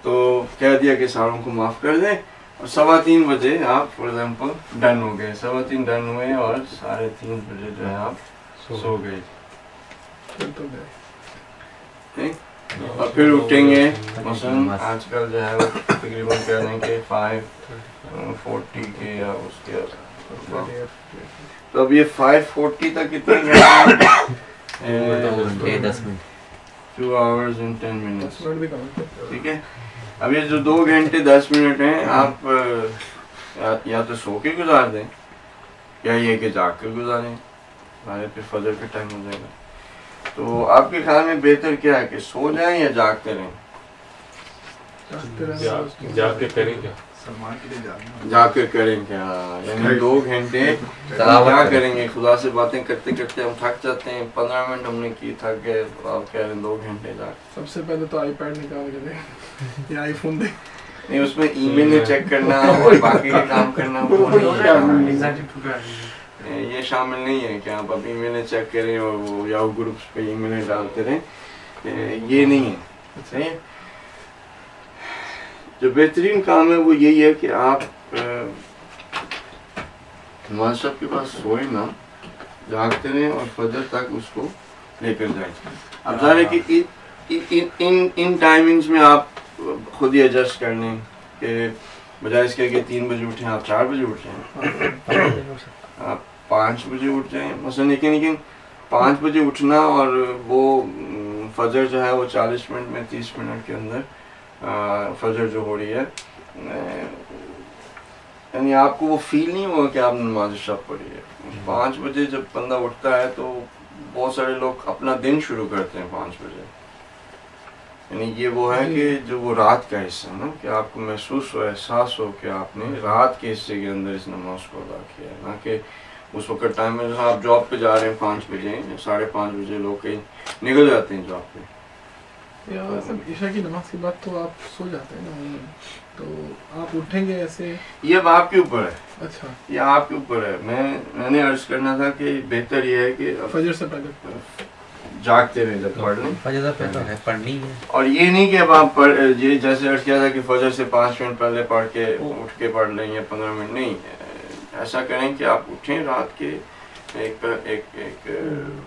تو کہہ دیا کہ ساروں کو معاف کر دیں اور 3:15 بجے آپ فار ایگزامپل ڈن ہو گئے 3:15 ڈن ہوئے اور 3:30 بجے جو ہے آپ سو گئے اور پھر اٹھیں گے مثلا آج کل جو ہے وہ تقریباً کہہ دیں کہ 5:40 کے یا اس کے تو اب یہ 5:40 تک کتنے گھنٹے 10 minute 2 hours and 10 minutes minute بھی کم ٹھیک ہے. اب یہ جو 2 گھنٹے 10 منٹ ہیں آپ یا تو سو کے گزار دیں یا یہ کہ جاگ کر گزاریں ہمارے پھر فجر کا ٹائم ہو جائے گا. تو آپ کے خیال میں بہتر کیا ہے کہ سو جائیں یا جاگتے رہیں؟ جا کے کریں کیا جا کر کریں کیا یعنی 2 گھنٹے کیا کریں گے خدا سے باتیں کرتے کرتے ہم تھک جاتے ہیں 15 منٹ ہم نے کی تھک گئے آپ کہہ رہے ہیں 2 گھنٹے جا سب سے پہلے تو آئی پیڈ نکال کے دیں یا آئی فون دیں نہیں اس میں ای میل چیک کرنا اور باقی کے کام کرنا وہ نہیں یہ شامل نہیں ہے کہ آپ ای میل چیک کریں اور وہ یاہو گروپس پہ ای میل ڈالتے رہیں یہ نہیں ہے صحیح ہے. جو بہترین کام ہے وہ یہی ہے کہ آپ نماز شب کے پاس سوئیں نا جاگتے رہیں اور فجر تک اس کو لے کر جائیں. اب ظاہر ہے کہ ان ٹائمنگز میں آپ خود ہی ایڈجسٹ کر لیں کہ بجائے اس کے کہ 3 بجے اٹھیں آپ 4 بجے اٹھیں آپ 5 بجے اٹھ جائیں مثلا, لیکن 5 بجے اٹھنا اور وہ فجر جو ہے وہ 40 منٹ میں 30 منٹ کے اندر فجر جو ہو رہی ہے, یعنی آپ کو وہ فیل نہیں ہوگا کہ آپ نے نماز شب پڑھی ہے. 5 بجے جب بندہ اٹھتا ہے تو بہت سارے لوگ اپنا دن شروع کرتے ہیں 5 بجے, یعنی یہ وہ ہے کہ جو وہ رات کا حصہ ہے نا, کہ آپ کو محسوس ہو, احساس ہو کہ آپ نے رات کے حصے کے اندر اس نماز کو ادا کیا ہے, نہ کہ اس وقت ٹائم میں جہاں آپ جاب پہ جا رہے ہیں 5 بجے, 5:30 بجے لوگ کہیں نکل جاتے ہیں جاب پہ. عشاء کی نماز کے بعد تو آپ سو جاتے ہیں نا, تو آپ اٹھیں گے ایسے؟ یہ اب آپ کے اوپر ہے. اچھا, یہ آپ کے اوپر ہے. میں نے عرض کرنا تھا کہ بہتر یہ ہے کہ فجر سے پہلے جاگتے رہیں جب پڑھ لیں, فجر سے پہلے پڑھنی ہے. اور یہ نہیں کہ اب آپ یہ جیسے عرض کیا تھا کہ فجر سے 5 منٹ پہلے پڑھ کے اٹھ کے پڑھ لیں یا 15 منٹ, نہیں. ایسا کریں کہ آپ اٹھیں رات کے ایک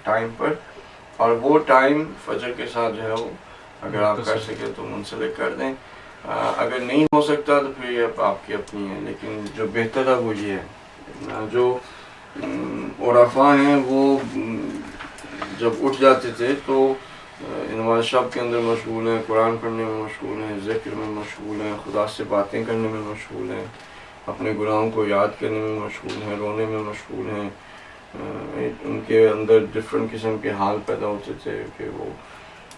ٹائم پر, اور وہ ٹائم فجر کے ساتھ جو ہے وہ اگر آپ کر سکیں تو منسلک کر دیں. اگر نہیں ہو سکتا تو پھر یہ آپ کی اپنی ہے, لیکن جو بہتر ہے وہ یہ ہے. جو عرفاء ہیں وہ جب اٹھ جاتے تھے تو نماز شب کے اندر مشغول ہیں, قرآن پڑھنے میں مشغول ہیں, ذکر میں مشغول ہیں, خدا سے باتیں کرنے میں مشغول ہیں, اپنے گناہوں کو یاد کرنے میں مشغول ہیں, رونے میں مشغول ہیں. ان کے اندر ڈفرینٹ قسم کے حال پیدا ہوتے تھے کہ وہ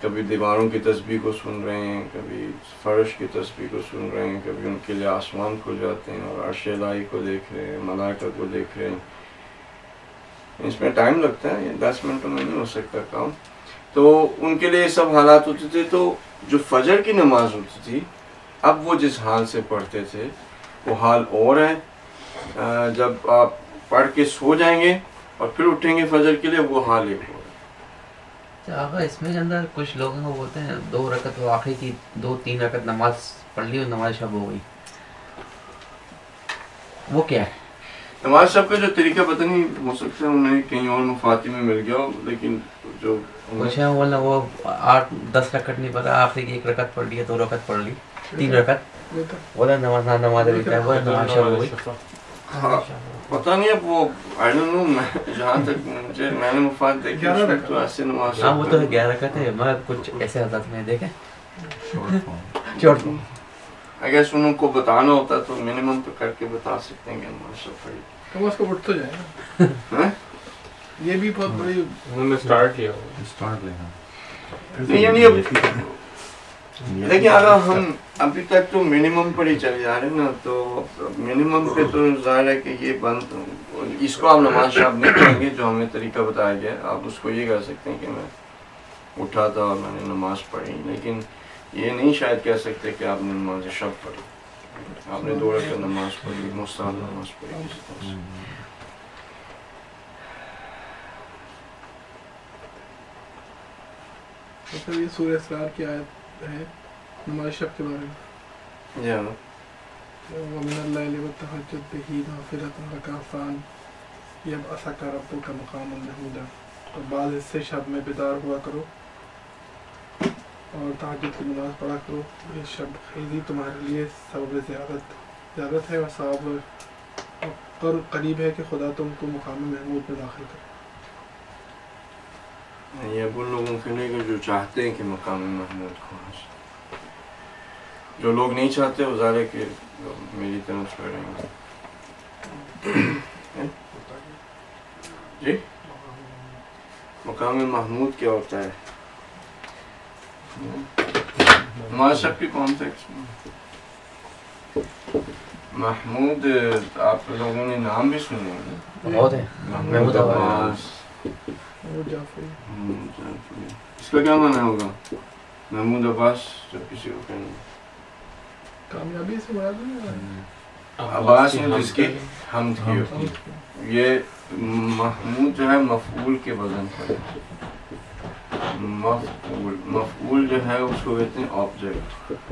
کبھی دیواروں کی تسبیح کو سن رہے ہیں, کبھی فرش کی تسبیح کو سن رہے ہیں, کبھی ان کے لیے آسمان کھل جاتے ہیں اور عرش الہی کو دیکھ رہے ہیں, ملائکہ کو دیکھ رہے ہیں. اس میں ٹائم لگتا ہے, یہ 10 منٹوں میں نہیں ہو سکتا کام. تو ان کے لیے سب حالات ہوتے تھے. تو جو فجر کی نماز ہوتی تھی اب وہ جس حال سے پڑھتے تھے وہ حال اور ہے. جب آپ پڑھ کے سو جائیں گے اور پھر اٹھیں گے فجر کے لیے, وہ حال ایک ہو. آقا اس میں اندر کچھ لوگ ہیں وہ بولتے ہیں 2 رکعت وہ آخری کی 2-3 رکعت نماز پڑھ لی اور نماز شب ہو گئی, وہ کیا ہے؟ نماز شب کا جو طریقہ پتہ نہیں, ہو سکتا ہے انہیں کہیں اور مفاتی میں مل گیا ہو, لیکن جو کچھ ہے بولنا وہ 8-10 رکعت نہیں پڑھا, آخری کی 1 رکعت پڑھ لی, 2 رکعت پڑھ لی, 3 رکعت بولا نماز نماز شب ہو گئی. ہاں پتہ نہیں, اب وہ آئی ڈونٹ نو, جہاں تک میں نے مفاد دیکھی اس میں تو ایسے نماز. ہاں وہ تو 11 رکعت ہے, مگر کچھ ایسے حضرات میں دیکھیں چھوٹ دو. اگر ان کو بتانا ہوتا تو منیمم تو کر کے بتا سکتے ہیں کہ نماز شب پڑھی. تو اس کو اٹھ تو جائے نا, یہ بھی بہت بڑی انہوں نے سٹارٹ کیا ہوگا. نہیں, یعنی اب دیکھیں اگر ہم ابھی تک تو منیمم پر ہی چلے جا رہے ہیں نا, تو منیمم پہ تو ظاہر ہے کہ یہ بند, اس کو آپ نماز شب نہیں کریں گے جو ہمیں طریقہ بتایا گیا. آپ اس کو یہ کہہ سکتے ہیں کہ میں اٹھا تھا اور میں نے نماز پڑھی, لیکن یہ نہیں شاید کہہ سکتے کہ آپ نے نماز شب پڑھی, آپ نے 2 رکعت نماز پڑھی, مستحب نماز پڑھی کسی طرح سے. مطلب یہ سورہ اسرار کی آیت ہے نماز شب کے بارے میں, جی ہاں, وَمِنَ اللَّيْلِ وَالتَّهَجَّدْ بِهِ نَافِلَةً لَكَ عَسَىٰ يَبْعَثَكَ رَبُّكَ مَقَامًا مَحْمُودًا. تو بعض حصے شب میں بیدار ہوا کرو اور تہجد کی نماز پڑھا کرو, یہ شب خیزی تمہارے لیے سبب زیارت ہے اور ثواب اور قریب ہے کہ خدا تم کو مقام محمود میں داخل کرے. یہ وہ لوگوں کے لیے جو چاہتے ہیں کہ مقام محمود کو حاصل, جو لوگ نہیں چاہتے وہ ظاہر ہے کہ میری طرف سے رہیں گے. جی مقام محمود کیا ہوتا ہے؟ ہمارے سب کی کون سا محمود, آپ لوگوں نے نام بھی سنے ہیں بہت ہے. محمود عباس, اس کا کیا معنی ہوگا محمود عباس جب کسی کو کہیں کامیابی سے مراد نہیں عباس ہے جس کی حمد کی ہوتی ہے. یہ محمود جو ہے مفعول کے وزن پر, مفعول جو ہے اس کو کہتے ہیں آبجیکٹ,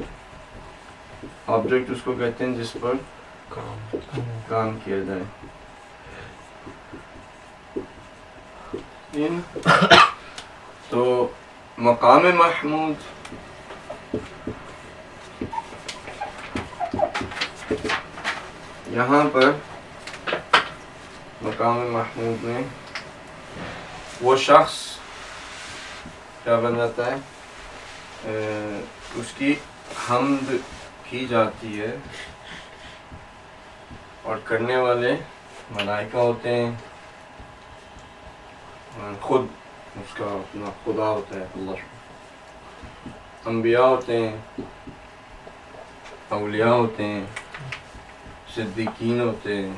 آبجیکٹ اس کو کہتے ہیں جس پر کام کیا جائے. تو مقام محمود یہاں پر مقام محمود میں وہ شخص کیا بن جاتا ہے، اس کی حمد کی جاتی ہے اور کرنے والے ملائکہ ہوتے ہیں، خود اس کا اپنا خدا ہوتا ہے اللہ، انبیاء ہوتے ہیں، اولیاء ہوتے ہیں، صدیقین ہوتے ہیں،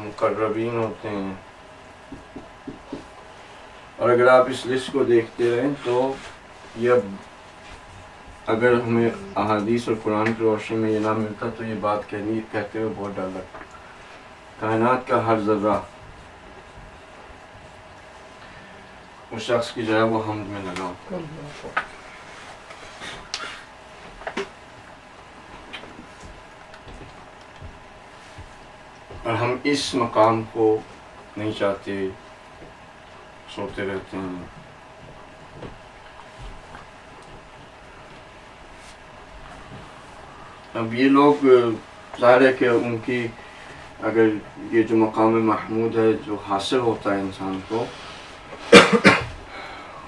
مقربین ہوتے ہیں. اور اگر آپ اس لسٹ کو دیکھتے رہیں تو یہ اگر ہمیں احادیث اور قرآن کی روشنی میں یہ نہ ملتا تو یہ بات کہتے ہوئے بہت ڈر لگتا. کائنات کا ہر ذرہ اس شخص کی جو ہے وہ حمد میں لگا ہوتا ہے. اور ہم اس مقام کو نہیں چاہتے، سوتے رہتے ہیں. اب یہ لوگ ظاہر ہے کہ ان کی اگر یہ جو مقام محمود ہے جو حاصل ہوتا ہے انسان کو،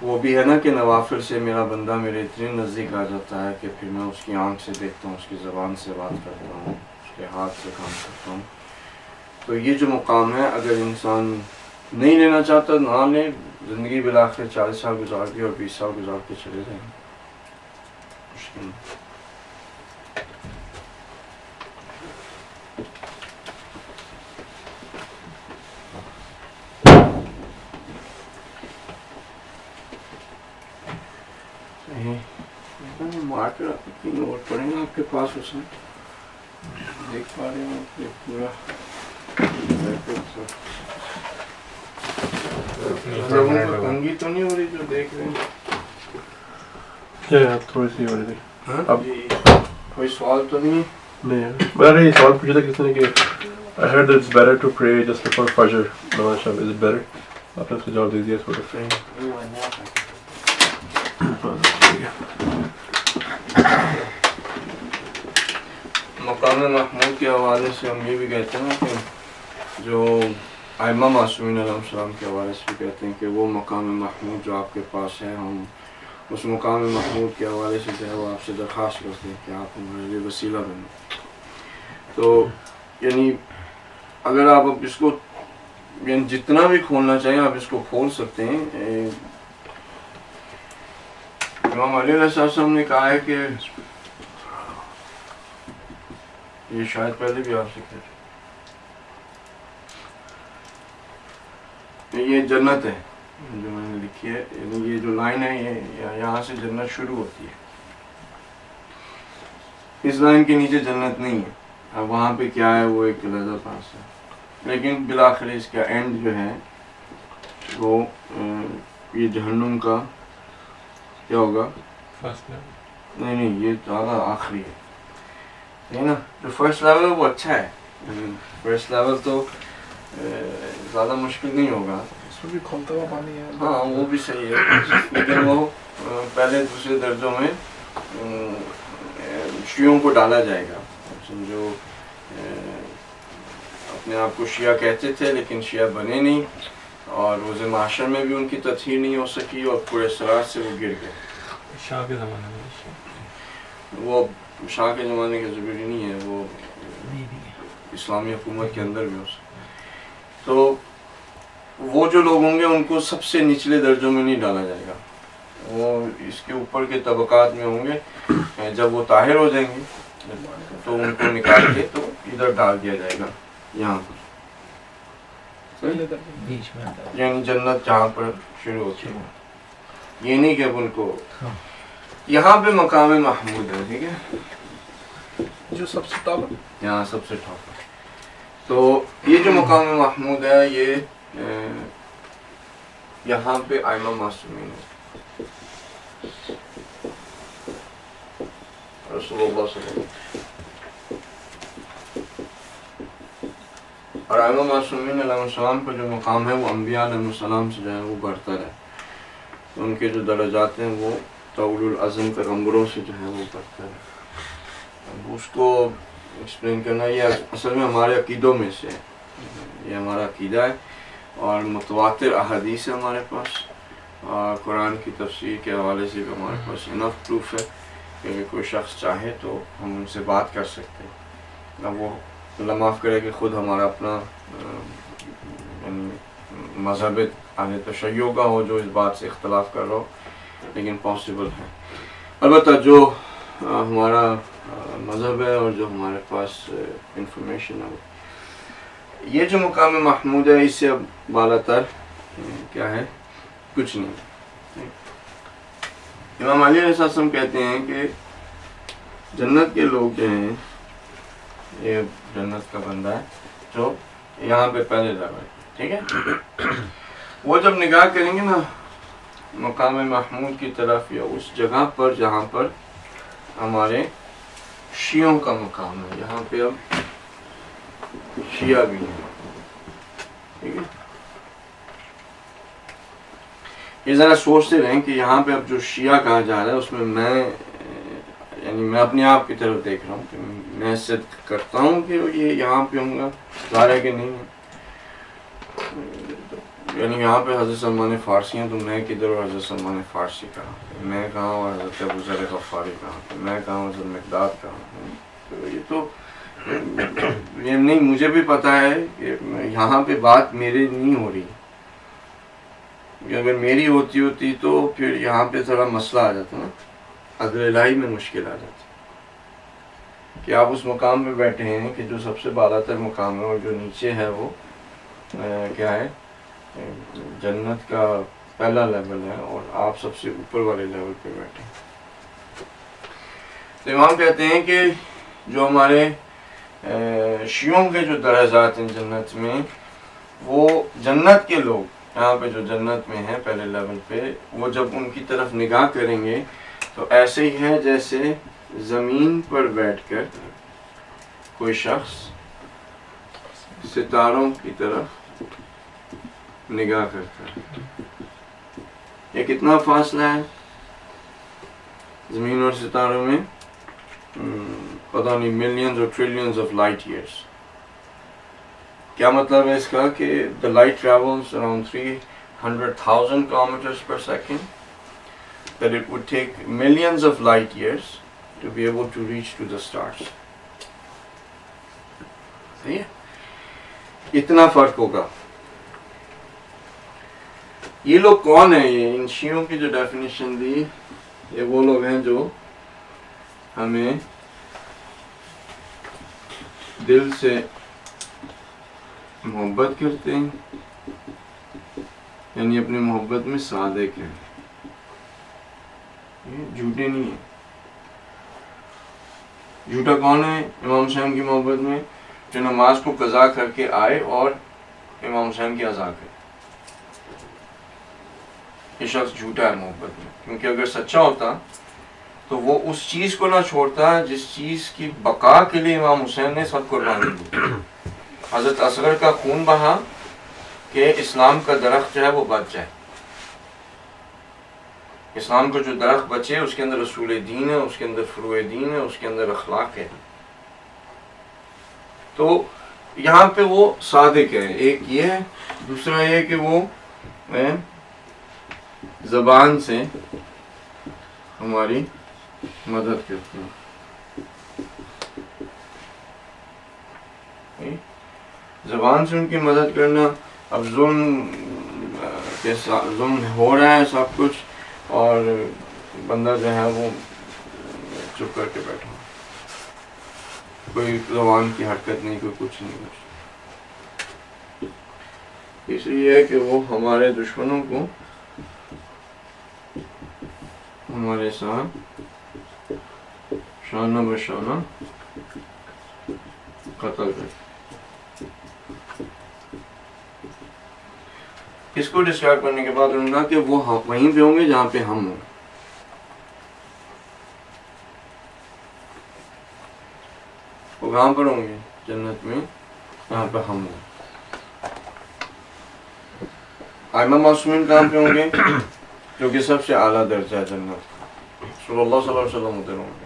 وہ بھی ہے نا کہ نوافل سے میرا بندہ میرے اتنے نزدیک آ جاتا ہے کہ پھر میں اس کی آنکھ سے دیکھتا ہوں، اس کی زبان سے بات کرتا ہوں، اس کے ہاتھ سے کام کرتا ہوں. تو یہ جو مقام ہے اگر انسان نہیں لینا چاہتا نہ لے، زندگی بالآخر 40 سال گزار کے اور 20 سال گزار کے چلے جائیں. مشکل مارکر کتنی نوٹ پڑیں گے آپ کے پاس، اس میں دیکھ پا رہے ہیں کہ پورا لوگوں کو تنگی تو نہیں ہو رہی جو دیکھ رہے ہیں؟ تھوڑی سی ہو رہی تھی. اب کوئی سوال تو نہیں؟ نہیں، میں نے یہ سوال پوچھا تھا کسی نے کہ I heard that it's better to pray just before Fajr. نماز شام, is it better? آپ نے اس کا جواب دے دیا sort of. مقام محمود کے حوالے سے ہم یہ بھی کہتے ہیں کہ جو ائمہ معصومین علیہ السلام کے حوالے سے بھی کہتے ہیں کہ وہ مقام محمود جو آپ کے پاس ہے، ہم اس مقام محمود کے حوالے سے جو ہے وہ آپ سے درخواست کرتے ہیں کہ آپ ہمارے لیے وسیلہ بنیں. تو یعنی اگر آپ اب اس کو یعنی جتنا بھی کھولنا چاہیں آپ اس کو کھول سکتے ہیں. امام علی علیہ السلام نے کہا ہے کہ یہ شاید پہلے بھی آپ سے کہتے یہ جنت ہے جو میں نے لکھی ہے، یعنی یہ جو لائن ہے یہ یہاں سے جنت شروع ہوتی ہے، اس لائن کے نیچے جنت نہیں ہے. اب وہاں پہ کیا ہے وہ ایک علیحدہ پاس ہے، لیکن بالآخر اس کا اینڈ جو ہے وہ یہ جہنم کا کیا ہوگا؟ نہیں یہ زیادہ آخری ہے نا. جو فرسٹ لیول ہے وہ اچھا ہے، فرسٹ لیول تو زیادہ مشکل نہیں ہوگا، اس میں بھی کھولتا ہوا پانی ہے. ہاں وہ بھی صحیح ہے، لیکن وہ پہلے دوسرے درجوں میں شیعوں کو ڈالا جائے گا. سمجھو اپنے آپ کو شیعہ کہتے تھے لیکن شیعہ بنے نہیں، اور روز معاشر میں بھی ان کی تطہیر نہیں ہو سکی اور پورے صراط سے وہ گر گئے. شاہ کے زمانے میں وہ شاہ کے زمانے کا ضروری نہیں ہے، وہ اسلامی حکومت کے اندر بھی ہو سکتا. تو وہ جو لوگ ہوں گے ان کو سب سے نچلے درجوں میں نہیں ڈالا جائے گا، وہ اس کے اوپر کے طبقات میں ہوں گے. جب وہ طاہر ہو جائیں گے تو ان کو نکال کے تو ادھر ڈال دیا جائے گا یہاں پر، یعنی جنت جہاں پر شروع ہوتی ہے. یہ نہیں کہ اب ان کو یہاں پہ مقام محمود ہے، ٹھیک ہے، جو سب سے طالب یہاں سب سے ٹاپ. تو یہ جو مقام محمود ہے یہ یہاں پہ ائمہ معصومین ہے، رسول اللہ صلی اللہ علیہ وسلم. اور ائمہ معصومین علیہ السلام کا جو مقام ہے وہ انبیاء علیہ السلام سے جو ہے وہ برتر ہے. ان کے جو درجات ہیں وہ اولو العزم پیغمبروں سے جو ہے وہ برتر ہے. اب اس کو ایکسپلین کرنا. یہ اصل میں ہمارے عقیدوں میں سے ہے, یہ ہمارا عقیدہ ہے اور متواتر احادیث ہے ہمارے پاس, اور قرآن کی تفسیر کے حوالے سے بھی ہمارے پاس انف پروف ہے کہ اگر کوئی شخص چاہے تو ہم ان سے بات کر سکتے ہیں. اب وہ اللہ معاف کرے کہ خود ہمارا اپنا یعنی مذہب اہل تشیع کا ہو جو اس بات سے اختلاف کر رہا ہو, لیکن پاسبل ہے. البتہ جو ہمارا مذہب ہے اور جو ہمارے پاس انفارمیشن ہے, یہ جو مقام محمود ہے اس سے اب بالا تر کیا ہے, کچھ نہیں. امام علی علیہ السلام کہتے ہیں کہ جنت کے لوگ جو ہیں, یہ جنت کا بندہ ہے جو یہاں پہ پہلے لیول, ٹھیک ہے, وہ جب نگاہ کریں گے نا مقام محمود کی طرف یا اس جگہ پر جہاں پر ہمارے شیعوں کا مقام ہے, یہاں پہ اب شیعہ بھی ہیں, ٹھیک ہے. یہ ذرا سوچتے رہیں کہ یہاں پہ اب جو شیعہ کہا جا رہا ہے اس میں یعنی میں اپنے آپ کی طرف دیکھ رہا ہوں کہ میں صدق کرتا ہوں کہ یہ یہاں پہ ہوں گا, ظاہر ہے کہ نہیں ہے. یعنی یہاں پہ حضرت سلمان فارسی ہیں تو میں کدھر اور حضرت سلمان فارسی کہاں, میں کہاں اور حضرت ابو ذر غفاری کہاں, میں کہاں اور حضرت مقداد کہاں. تو یہ تو یہ نہیں, مجھے بھی پتہ ہے کہ یہاں پہ بات میرے نہیں ہو رہی. اگر میری ہوتی تو پھر یہاں پہ ذرا مسئلہ آ جاتا نا, عدل الہی میں مشکل آ جاتی کہ آپ اس مقام پہ بیٹھے ہیں کہ جو سب سے بالا تر مقام ہے اور جو نیچے ہے وہ کیا ہے, جنت کا پہلا لیول ہے, اور آپ سب سے اوپر والے لیول پہ بیٹھے ہیں. تو امام کہتے ہیں کہ جو ہمارے شیعوں کے جو درجات ہیں جنت میں, وہ جنت کے لوگ یہاں پہ جو جنت میں ہیں پہلے لیول پہ, وہ جب ان کی طرف نگاہ کریں گے تو ایسے ہی ہے جیسے زمین پر بیٹھ کر کوئی شخص ستاروں کی طرف نگاہ کرتا ہے. یہ کتنا فاصلہ ہے زمین اور ستاروں میں؟ پتہ نہیں, ملینز اور ٹریلینز آف لائٹ ایئرس. کیا مطلب ہے اس کا کہ the light travels around 300,000 kilometers per second, that it would take millions of light years to be able to reach to the stars. صحیح ہے, اتنا فرق ہوگا. یہ لوگ کون ہیں؟ یہ ان شیعوں کی جو ڈیفینیشن دی, یہ وہ لوگ ہیں جو ہمیں دل سے محبت کرتے ہیں, یعنی اپنی محبت میں صادق ہیں, یہ جھوٹے نہیں ہیں. جھوٹا کون ہے امام حسین کی محبت میں؟ جو نماز کو قضا کر کے آئے اور امام حسین کی عزا کرے. یہ شخص جھوٹا ہے محبت میں, کیونکہ اگر سچا ہوتا تو وہ اس چیز کو نہ چھوڑتا جس چیز کی بقا کے لیے امام حسین نے سب قربانی دی. حضرت اصغر کا خون بہا کہ اسلام کا درخت جو ہے وہ بچ جائے. اسلام کا جو درخت بچے اس کے اندر اصول دین ہے, اس کے اندر فروع دین ہے, اس کے اندر اخلاق ہے. تو یہاں پہ وہ صادق ہے. ایک یہ ہے, دوسرا یہ کہ وہ زبان سے ہماری مدد کرتے ہیں. زبان سے ان کی مدد کرنا. اب ظلم ہو رہا ہے سب کچھ, اور بندہ جو ہے وہ چپ کر کے بیٹھا, کوئی زبان کی حرکت نہیں, کوئی کچھ نہیں. اس لیے ہے کہ وہ ہمارے دشمنوں کو ہمارے ساتھ شانہ بشانہ قتل کرتے. اس کو ڈسکرائب کرنے کے بعد انہوں نے کہا کہ وہ وہیں پہ ہوں گے جہاں پہ ہم ہوں. وہ کہاں پر ہوں گے جنت میں؟ جہاں پہ ہم ہوں. ائمہ معصومین کہاں پہ ہوں گے؟ جو کہ سب سے اعلیٰ درجہ ہے جنت کا, رسول اللہ صلی اللہ علیہ وسلم ادھر ہوں گے.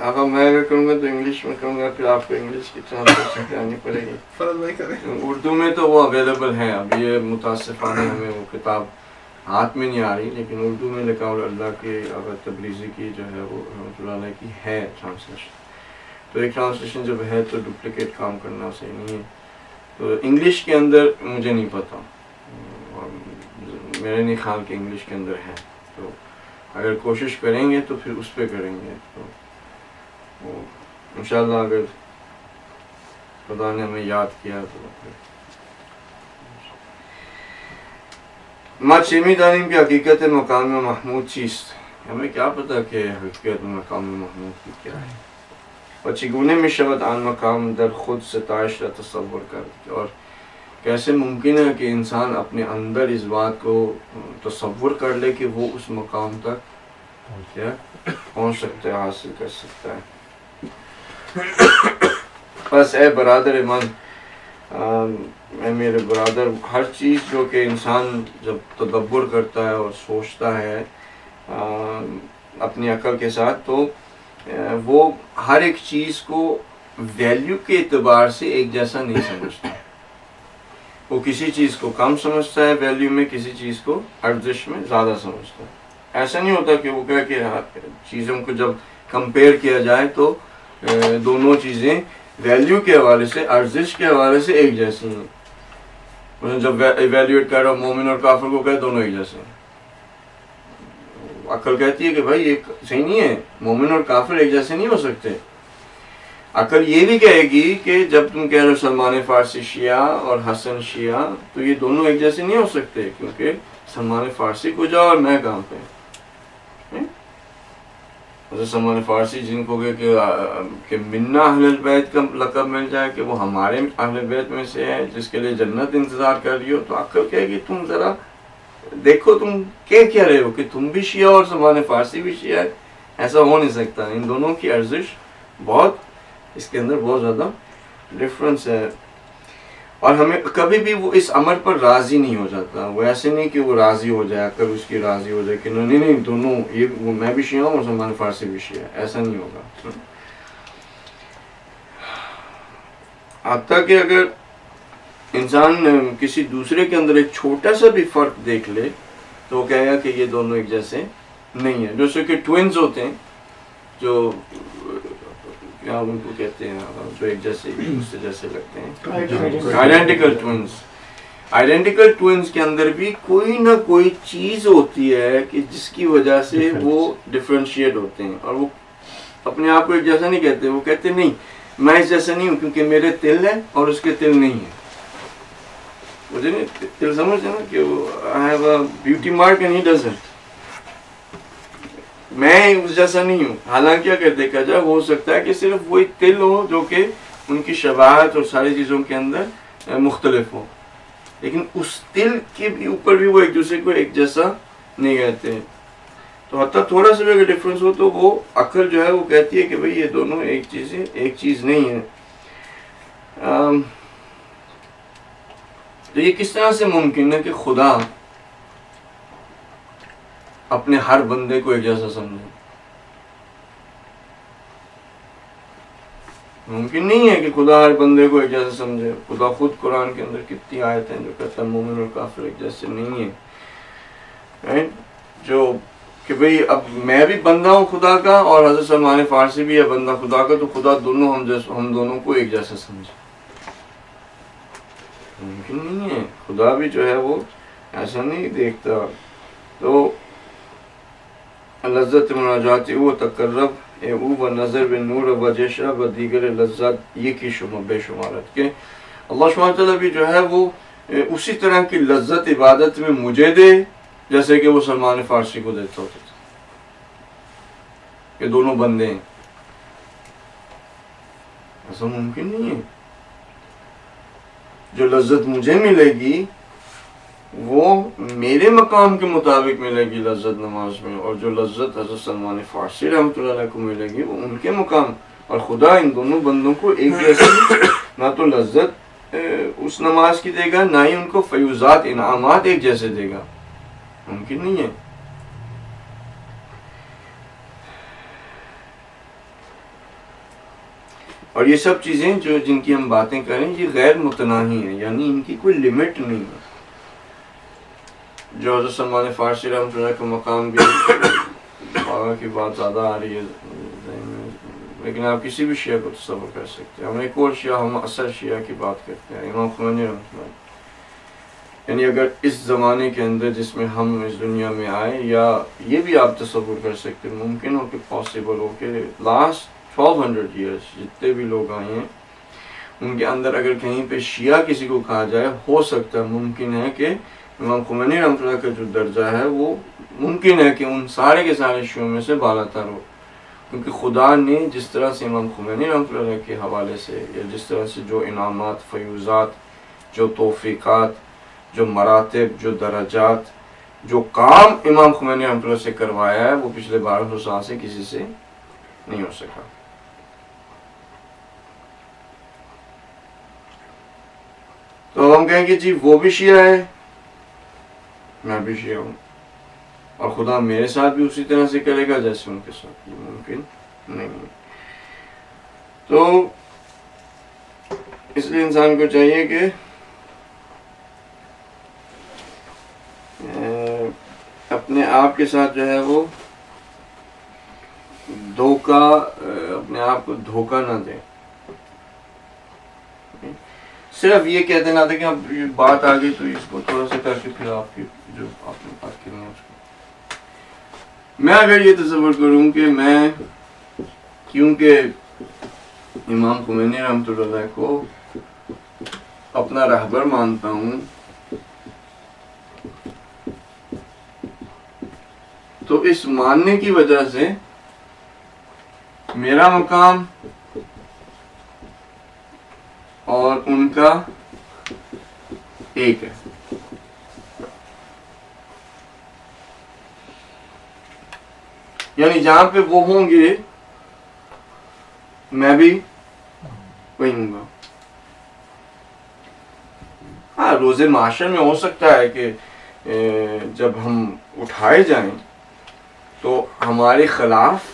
اب میں اگر کروں گا تو انگلش میں کروں گا، پھر آپ کو انگلش کی ٹرانسلیشن کرانی پڑے گی. فرض بھائی کریں. اردو میں تو وہ اویلیبل ہے، اب یہ متاسفانہ ہمیں وہ کتاب ہاتھ میں نہیں آ رہی، لیکن اردو میں لکاول اللہ کے اگر تبریزی کی جو ہے وہ رحمۃ اللہ علیہ کی ہے ٹرانسلیشن. تو ایک ٹرانسلیشن جب ہے تو ڈپلیکیٹ کام کرنا صحیح نہیں ہے. تو انگلش کے اندر مجھے نہیں پتا، میرے نہیں خیال کہ انگلش کے اندر ہے. تو اگر کوشش کریں گے تو پھر اس پہ کریں گے. تو انشاءاللہ اگر خدا نے ہمیں یاد کیا تو ما چه می‌دانیم که حقیقت مقام محمود چیست؟ ہمیں کیا پتا کہ حقیقت مقام محمود کی کیا ہے و چگونه می‌شود آن مقام در خود ستایش را تصور کرد، اور کیسے ممکن ہے کہ انسان اپنے اندر اس بات کو تصور کر لے کہ وہ اس مقام تک کیا پہنچ سکتا ہے، حاصل کر سکتا ہے. بس اے برادر من، اے میرے برادر، ہر چیز جو کہ انسان جب تدبر کرتا ہے اور سوچتا ہے اپنی عقل کے ساتھ، تو وہ ہر ایک چیز کو ویلیو کے اعتبار سے ایک جیسا نہیں سمجھتا. وہ کسی چیز کو کم سمجھتا ہے ویلیو میں، کسی چیز کو ارزش میں زیادہ سمجھتا ہے. ایسا نہیں ہوتا کہ وہ کہے کہ چیزوں کو جب کمپیئر کیا جائے تو دونوں چیزیں ویلیو کے حوالے سے، ارزش کے حوالے سے ایک جیسی ہیں. جب ایویلیویٹ کر رہا ہوں مومن اور کافر کو کہے دونوں ایک جیسے ہیں. عقل کہتی ہے کہ بھائی ایک صحیح نہیں ہے، مومن اور کافر ایک جیسے نہیں ہو سکتے. عقل یہ بھی کہے گی کہ جب تم کہہ رہے ہو سلمان فارسی شیعہ اور حسن شیعہ، تو یہ دونوں ایک جیسے نہیں ہو سکتے، کیونکہ سلمان فارسی کو جاؤ اور میں کہاں پہ. سلمان فارسی جن کو کہ منا اہل البیت کا لقب مل جائے کہ وہ ہمارے اہل بیت میں سے ہے، جس کے لیے جنت انتظار کر رہی ہو، تو عقل کہے گی تم ذرا دیکھو تم کہہ رہے ہو کہ تم بھی شیعہ اور سلمان فارسی بھی شیعہ ہے. ایسا ہو نہیں سکتا. ان دونوں کی ارزش بہت، اس کے اندر بہت زیادہ ڈفرنس ہے. اور ہمیں کبھی بھی وہ اس امر پر راضی نہیں ہو جاتا. وہ ایسے نہیں کہ وہ راضی ہو جائے، کبھی اس کی راضی ہو جائے کہ نہیں دونوں، یہ میں بھی شیعہ ہوں اور سلمان فارسی بھی شیعہ ہے. ایسا نہیں ہوگا. حتیٰ کہ اگر انسان کسی دوسرے کے اندر ایک چھوٹا سا بھی فرق دیکھ لے تو وہ کہے گا کہ یہ دونوں ایک جیسے نہیں ہیں. جیسے کہ ٹوئنز ہوتے ہیں، جو کیا ان کو کہتے ہیں، جو ایک جیسے اس سے جیسے لگتے ہیں، آئیڈینٹیکل ٹوئنز. آئیڈینٹیکل ٹوئنز کے اندر بھی کوئی نہ کوئی چیز ہوتی ہے کہ جس کی وجہ سے وہ ڈفرینشیٹ ہوتے ہیں، اور وہ اپنے آپ کو ایک جیسا نہیں کہتے. وہ کہتے نہیں میں اس جیسا نہیں ہوں کیونکہ میرے تل ہے اور اس کے تل نہیں ہے. مجھے نہیں تل سمجھتے نا کہ I have a beauty mark and he doesn't. میں اس جیسا نہیں ہوں. حالانکہ اگر دیکھا جائے ہو سکتا ہے کہ صرف وہی تل ہو جو کہ ان کی شباہت اور ساری چیزوں کے اندر مختلف ہو، لیکن اس تل کے بھی اوپر بھی وہ ایک دوسرے کو ایک جیسا نہیں کہتے. تو حتیٰ تھوڑا سا بھی اگر ڈفرینس ہو تو وہ عقل جو ہے وہ کہتی ہے کہ بھئی یہ دونوں ایک چیز نہیں ہے. تو یہ کس طرح سے ممکن ہے کہ خدا اپنے ہر بندے کو ایک جیسا سمجھے؟ ممکن نہیں ہے کہ خدا ہر بندے کو ایک جیسا سمجھے. خدا خود قرآن کے اندر کتنی آیت ہیں جو کہتا ہے مومن اور کافر ایک جیسے نہیں ہیں. جو کہ بھئی اب میں بھی بندہ ہوں خدا کا اور حضرت سلمان فارسی بھی ہے بندہ خدا کا، تو خدا دونوں ہم دونوں کو ایک جیسا سمجھے. ممکن نہیں ہے. خدا بھی جو ہے وہ ایسا نہیں دیکھتا. تو لذت مناجات او تقرب او و نظر بن نور و جشع و دیگر لذت یہ کی بے شمارت کہ اللہ سبحانہ وتعالیٰ بھی جو ہے وہ اسی طرح کی لذت عبادت میں مجھے دے جیسے کہ وہ سلمان فارسی کو دیتا ہوتا تھا. یہ دونوں بندے ہیں. ایسا ممکن نہیں ہے. جو لذت مجھے ملے گی وہ میرے مقام کے مطابق ملے گی لذت نماز میں، اور جو لذت حضرت سلمان فارسی رحمۃ اللہ علیہ کو ملے گی وہ ان کے مقام. اور خدا ان دونوں بندوں کو ایک جیسے نہ تو لذت اس نماز کی دے گا، نہ ہی ان کو فیوزات انعامات ایک جیسے دے گا. ممکن نہیں ہے. اور یہ سب چیزیں جو جن کی ہم باتیں کریں یہ غیر متناہی ہیں، یعنی ان کی کوئی لمٹ نہیں ہے. جو حضرت سلمان فارسی رحمۃ اللہ کا مقام بھی آگا کی بات زیادہ آ رہی ہے ذہن میں، لیکن آپ کسی بھی شیعہ کو تصور کر سکتے ہیں. ہم ایک اور شیعہ، ہم اثر شیعہ کی بات کرتے ہیں، امام خمینی رحمۃ اللہ. یعنی اگر اس زمانے کے اندر جس میں ہم اس دنیا میں آئے، یا یہ بھی آپ تصور کر سکتے ہیں، ممکن ہو کہ پاسبل ہو کہ لاسٹ 1200 ایئرس جتنے بھی لوگ آئے ہیں ان کے اندر اگر کہیں پہ شیعہ کسی کو کہا جائے، ہو سکتا ہے، ممکن ہے کہ امام خمینی رحمۃ اللہ کا جو درجہ ہے وہ ممکن ہے کہ ان سارے کے سارے شیعوں میں سے بالا تر ہو. کیونکہ خدا نے جس طرح سے امام خمینی رحمۃ اللہ کے حوالے سے، یا جس طرح سے جو انعامات، فیوزات، جو توفیقات، جو مراتب، جو درجات، جو کام امام خمینی رحمۃ اللہ سے کروایا ہے، وہ پچھلے 1200 سال سے کسی سے نہیں ہو سکا. تو ہم کہیں کہ جی وہ بھی شیعہ ہے، میں بھی شیعہ ہوں، اور خدا میرے ساتھ بھی اسی طرح سے کرے گا جیسے ان کے ساتھ، یہ ممکن نہیں ہے. تو اس لیے انسان کو چاہیے کہ اپنے آپ کے ساتھ جو ہے وہ دھوکہ، اپنے آپ کو دھوکہ نہ دیں. صرف یہ کہتے نہ تھے کہ اب یہ بات آ گئی تو اس کو تھوڑا سا کر کے پھر آپ کی جو آپ نے بات کرنی ہے اس کو. میں اگر یہ تصور کروں کہ میں کیونکہ امام خمینی رحمۃ اللہ کو اپنا رہبر مانتا ہوں، تو اس ماننے کی وجہ سے میرا مقام اور ان کا ایک ہے. یعنی جہاں پہ وہ ہوں گے میں بھی وہی ہوں گا. ہاں، روز معاشر میں ہو سکتا ہے کہ جب ہم اٹھائے جائیں تو ہمارے خلاف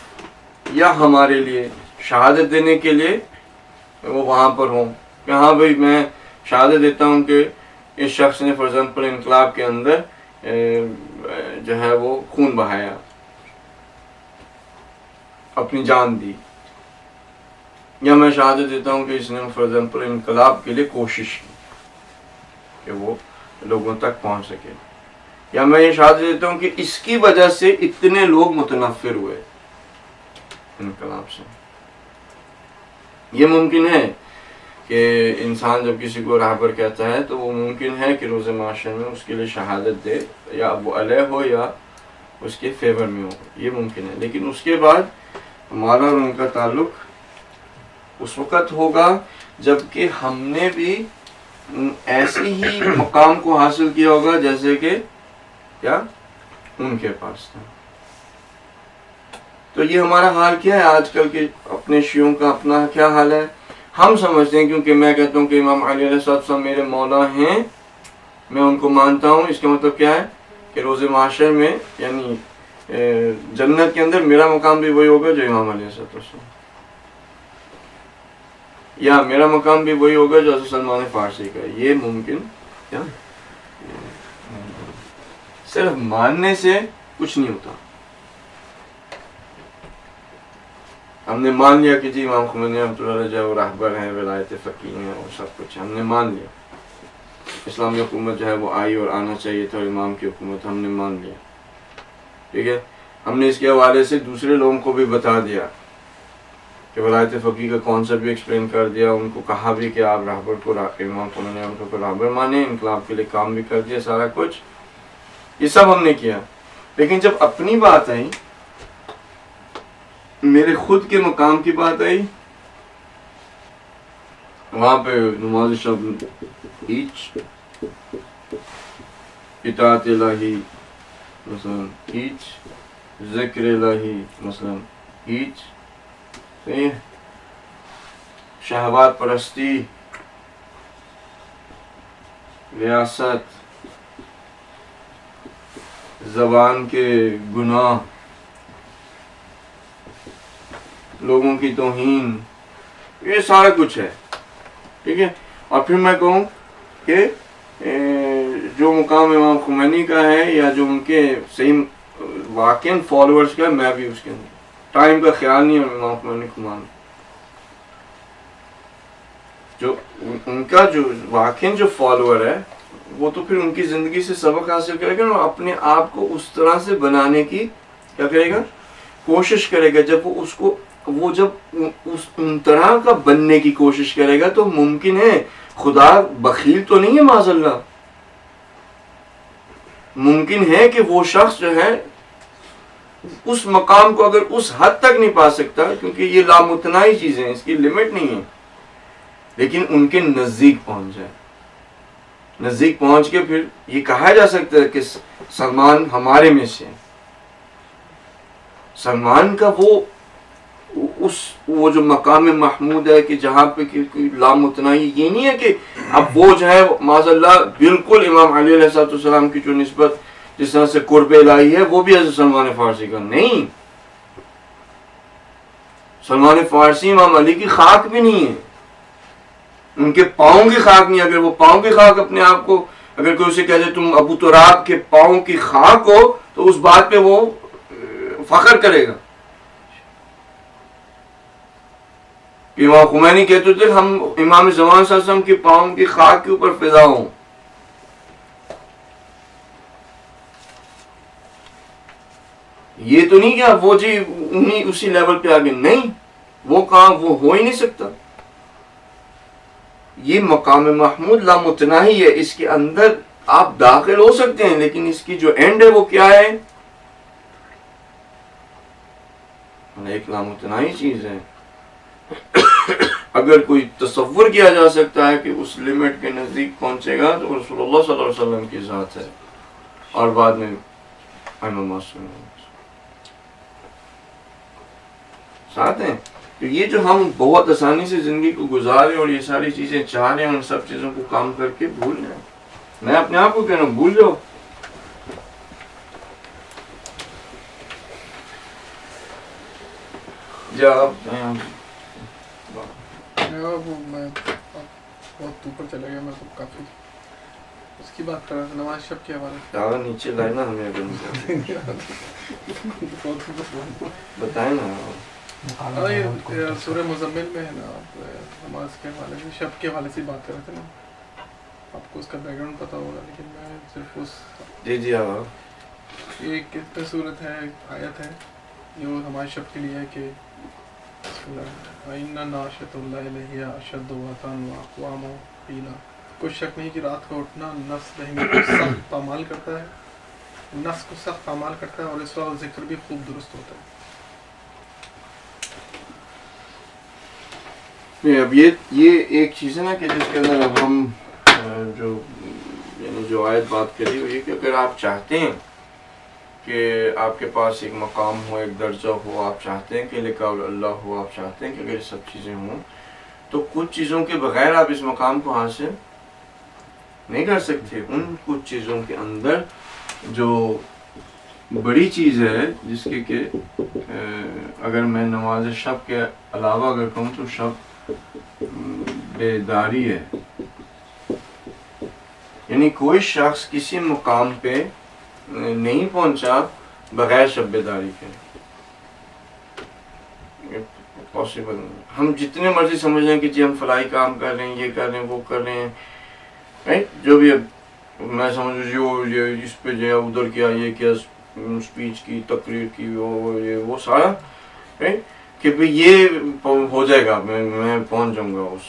یا ہمارے لیے شہادت دینے کے لیے وہ وہاں پر ہوں کہ ہاں بھائی میں شہادت دیتا ہوں کہ اس شخص نے فار ایگزامپل انقلاب کے اندر جو ہے وہ خون بہایا، اپنی جان دی، یا میں شہادت دیتا ہوں کہ اس نے فار ایگزامپل انقلاب کے لیے کوشش کی کہ وہ لوگوں تک پہنچ سکے، یا میں یہ شہادت دیتا ہوں کہ اس کی وجہ سے اتنے لوگ متنفر ہوئے انقلاب سے. یہ ممکن ہے کہ انسان جب کسی کو رہبر کہتا ہے تو وہ ممکن ہے کہ روز معاشر میں اس کے لیے شہادت دے، یا وہ علیہ ہو یا اس کے فیور میں ہو، یہ ممکن ہے. لیکن اس کے بعد ہمارا اور ان کا تعلق اس وقت ہوگا جب کہ ہم نے بھی ایسی ہی مقام کو حاصل کیا ہوگا جیسے کہ کیا ان کے پاس تھا. تو یہ ہمارا حال کیا ہے آج کل کے اپنے شیعوں کا اپنا کیا حال ہے؟ ہم سمجھتے ہیں کیونکہ میں کہتا ہوں کہ امام علی علیہ السلام میرے مولا ہیں، میں ان کو مانتا ہوں، اس کا مطلب کیا ہے کہ روز معاشر میں یعنی جنت کے اندر میرا مقام بھی وہی ہوگا جو امام علیہ السلام، یا میرا مقام بھی وہی ہوگا جو حضرت سلمان فارسی کا. یہ ممکن کیا؟ صرف ماننے سے کچھ نہیں ہوتا. ہم نے مان لیا کہ جی امام خمینی رحمۃ اللہ جو ہے وہ رہبر ہیں، ولایت فقیہ ہیں اور سب کچھ ہم نے مان لیا. اسلامی حکومت جو ہے وہ آئی اور آنا چاہیے تھا، اور امام کی حکومت ہم نے مان لیا. ٹھیک ہے، ہم نے اس کے حوالے سے دوسرے لوگوں کو بھی بتا دیا کہ ولایت فقیہ کا کانسیپٹ بھی ایکسپلین کر دیا، ان کو کہا بھی کہ آپ رہبر کو امام خمینی رحمۃ اللہ کو رہبر مانیں، انقلاب کے لیے کام بھی کر دیا، سارا کچھ یہ سب ہم نے کیا. لیکن جب اپنی بات آئی، میرے خود کے مقام کی بات آئی، وہاں پہ نماز شب ایچ، اطاعت الہی مثلا ایچ، ذکر الہی مثلا ایچ، صحیح ہے، شہوات پرستی، ریاست، زبان کے گناہ، لوگوں کی توہین، یہ سارا کچھ ہے، ٹھیک ہے. اور پھر میں کہوں کہ جو مقام امام خمینی کا ہے یا جو ان کے صحیح واقعی فالوورز کا ہے، میں بھی اس کے اندر ٹائم کا خیال نہیں ہے امام خمینی کو مان، جو ان کا جو واقعی جو فالوور ہے وہ تو پھر ان کی زندگی سے سبق حاصل کرے گا اور اپنے آپ کو اس طرح سے بنانے کی کیا کرے گا، کوشش کرے گا. جب وہ جب ان طرح کا بننے کی کوشش کرے گا تو ممکن ہے، خدا بخیل تو نہیں ہے معاذ اللہ، ممکن ہے کہ وہ شخص جو ہے اس مقام کو اگر اس حد تک نہیں پا سکتا، کیونکہ یہ لامتناہی چیزیں ہیں، اس کی لمٹ نہیں ہے، لیکن ان کے نزدیک پہنچ جائے، نزدیک پہنچ کے پھر یہ کہا جا سکتا ہے کہ سلمان ہمارے میں سے. سلمان کا وہ جو مقام محمود ہے کہ جہاں پہ لامتناہی، یہ نہیں ہے کہ اب وہ جو ہے معاذ اللہ بالکل امام علی علیہ السلام کی جو نسبت جس طرح سے قرب الہی ہے وہ بھی حضرت سلمان فارسی کا نہیں. سلمان فارسی امام علی کی خاک بھی نہیں ہے، ان کے پاؤں کی خاک نہیں. اگر وہ پاؤں کی خاک اپنے آپ کو، اگر کوئی اسے کہہ دے تم ابو تراب کے پاؤں کی خاک ہو، تو اس بات پہ وہ فخر کرے گا. امام خمینی کہتے تھے ہم امام زمان صلی اللہ علیہ وسلم کے پاؤں کی خاک کے اوپر فدا ہوں. یہ تو نہیں کہ وہ جی اسی لیول پہ آگے، نہیں، وہ کہاں، وہ ہو ہی نہیں سکتا. یہ مقام محمود لامتناہی ہے، اس کے اندر آپ داخل ہو سکتے ہیں، لیکن اس کی جو اینڈ ہے وہ کیا ہے، ایک لامتناہی چیز ہے. اگر کوئی تصور کیا جا سکتا ہے کہ اس لمٹ کے نزدیک پہنچے گا تو رسول اللہ صلی اللہ علیہ وسلم کی ذات ہے، اور بعد میں ساتھ ہیں. تو یہ جو ہم بہت آسانی سے زندگی کو گزارے اور یہ ساری چیزیں چاہ رہے ہیں، ان سب چیزوں کو کام کر کے بھول جائیں. میں اپنے آپ کو کہہ رہا ہوں بھول جاؤ. میں بہت اوپر چلے گیا، میں تو کافی اس کی بات کر رہا تھا نواز شب کے حوالے نیچے لائے نا ہمیں بتائیں نا. سورہ مزمل میں ہے نا، آپ نماز کے حوالے سے، شب کے حوالے سے بات کر رہے تھے نا، آپ کو اس کا بیک گراؤنڈ پتا ہوگا، لیکن میں صرف اس جی یہ کتنے صورت ہے، آیت ہے جو نماز شب کے لیے ہے کہ وَإِنَّ نَاشِطَةَ اللَّيْلِ هِيَ أَشَدُّ وَطْئًا وَأَقْوَمُ قِيلًا. کوئی شک نہیں کہ رات کو اٹھنا نفس ذہنی کو سخت پامال کرتا ہے، نفس کو سخت پامال کرتا ہے، اور اس وقت ذکر بھی خوب درست ہوتا ہے. اب یہ ایک چیز ہے نا کہ جس کے اندر اب ہم جو آیت بات کری وہ یہ کہ اگر آپ چاہتے ہیں کہ آپ کے پاس ایک مقام ہو، ایک درجہ ہو، آپ چاہتے ہیں کہ لقاء اللہ ہو، آپ چاہتے ہیں کہ اگر یہ سب چیزیں ہوں تو کچھ چیزوں کے بغیر آپ اس مقام کو حاصل نہیں کر سکتے. ان کچھ چیزوں کے اندر جو بڑی چیز ہے جس کی کہ اگر میں نماز شب کے علاوہ اگر کہوں تو شب بیداری ہے. یعنی کوئی شخص کسی مقام پہ نہیں پہنچا بغیر شب بیداری کے، پاسبل نہیں. ہم جتنے مرضی سمجھ رہے ہیں کہ جی ہم فلاحی کام کر رہے ہیں، یہ کر رہے ہیں، وہ کر رہے ہیں، جو بھی میں سمجھوں یہ اس پہ جو ہے ادھر کیا، یہ کیا، اسپیچ کی، تقریر کی، وہ سارا کہ بھئی یہ ہو جائے گا، میں پہنچ جاؤں گا اس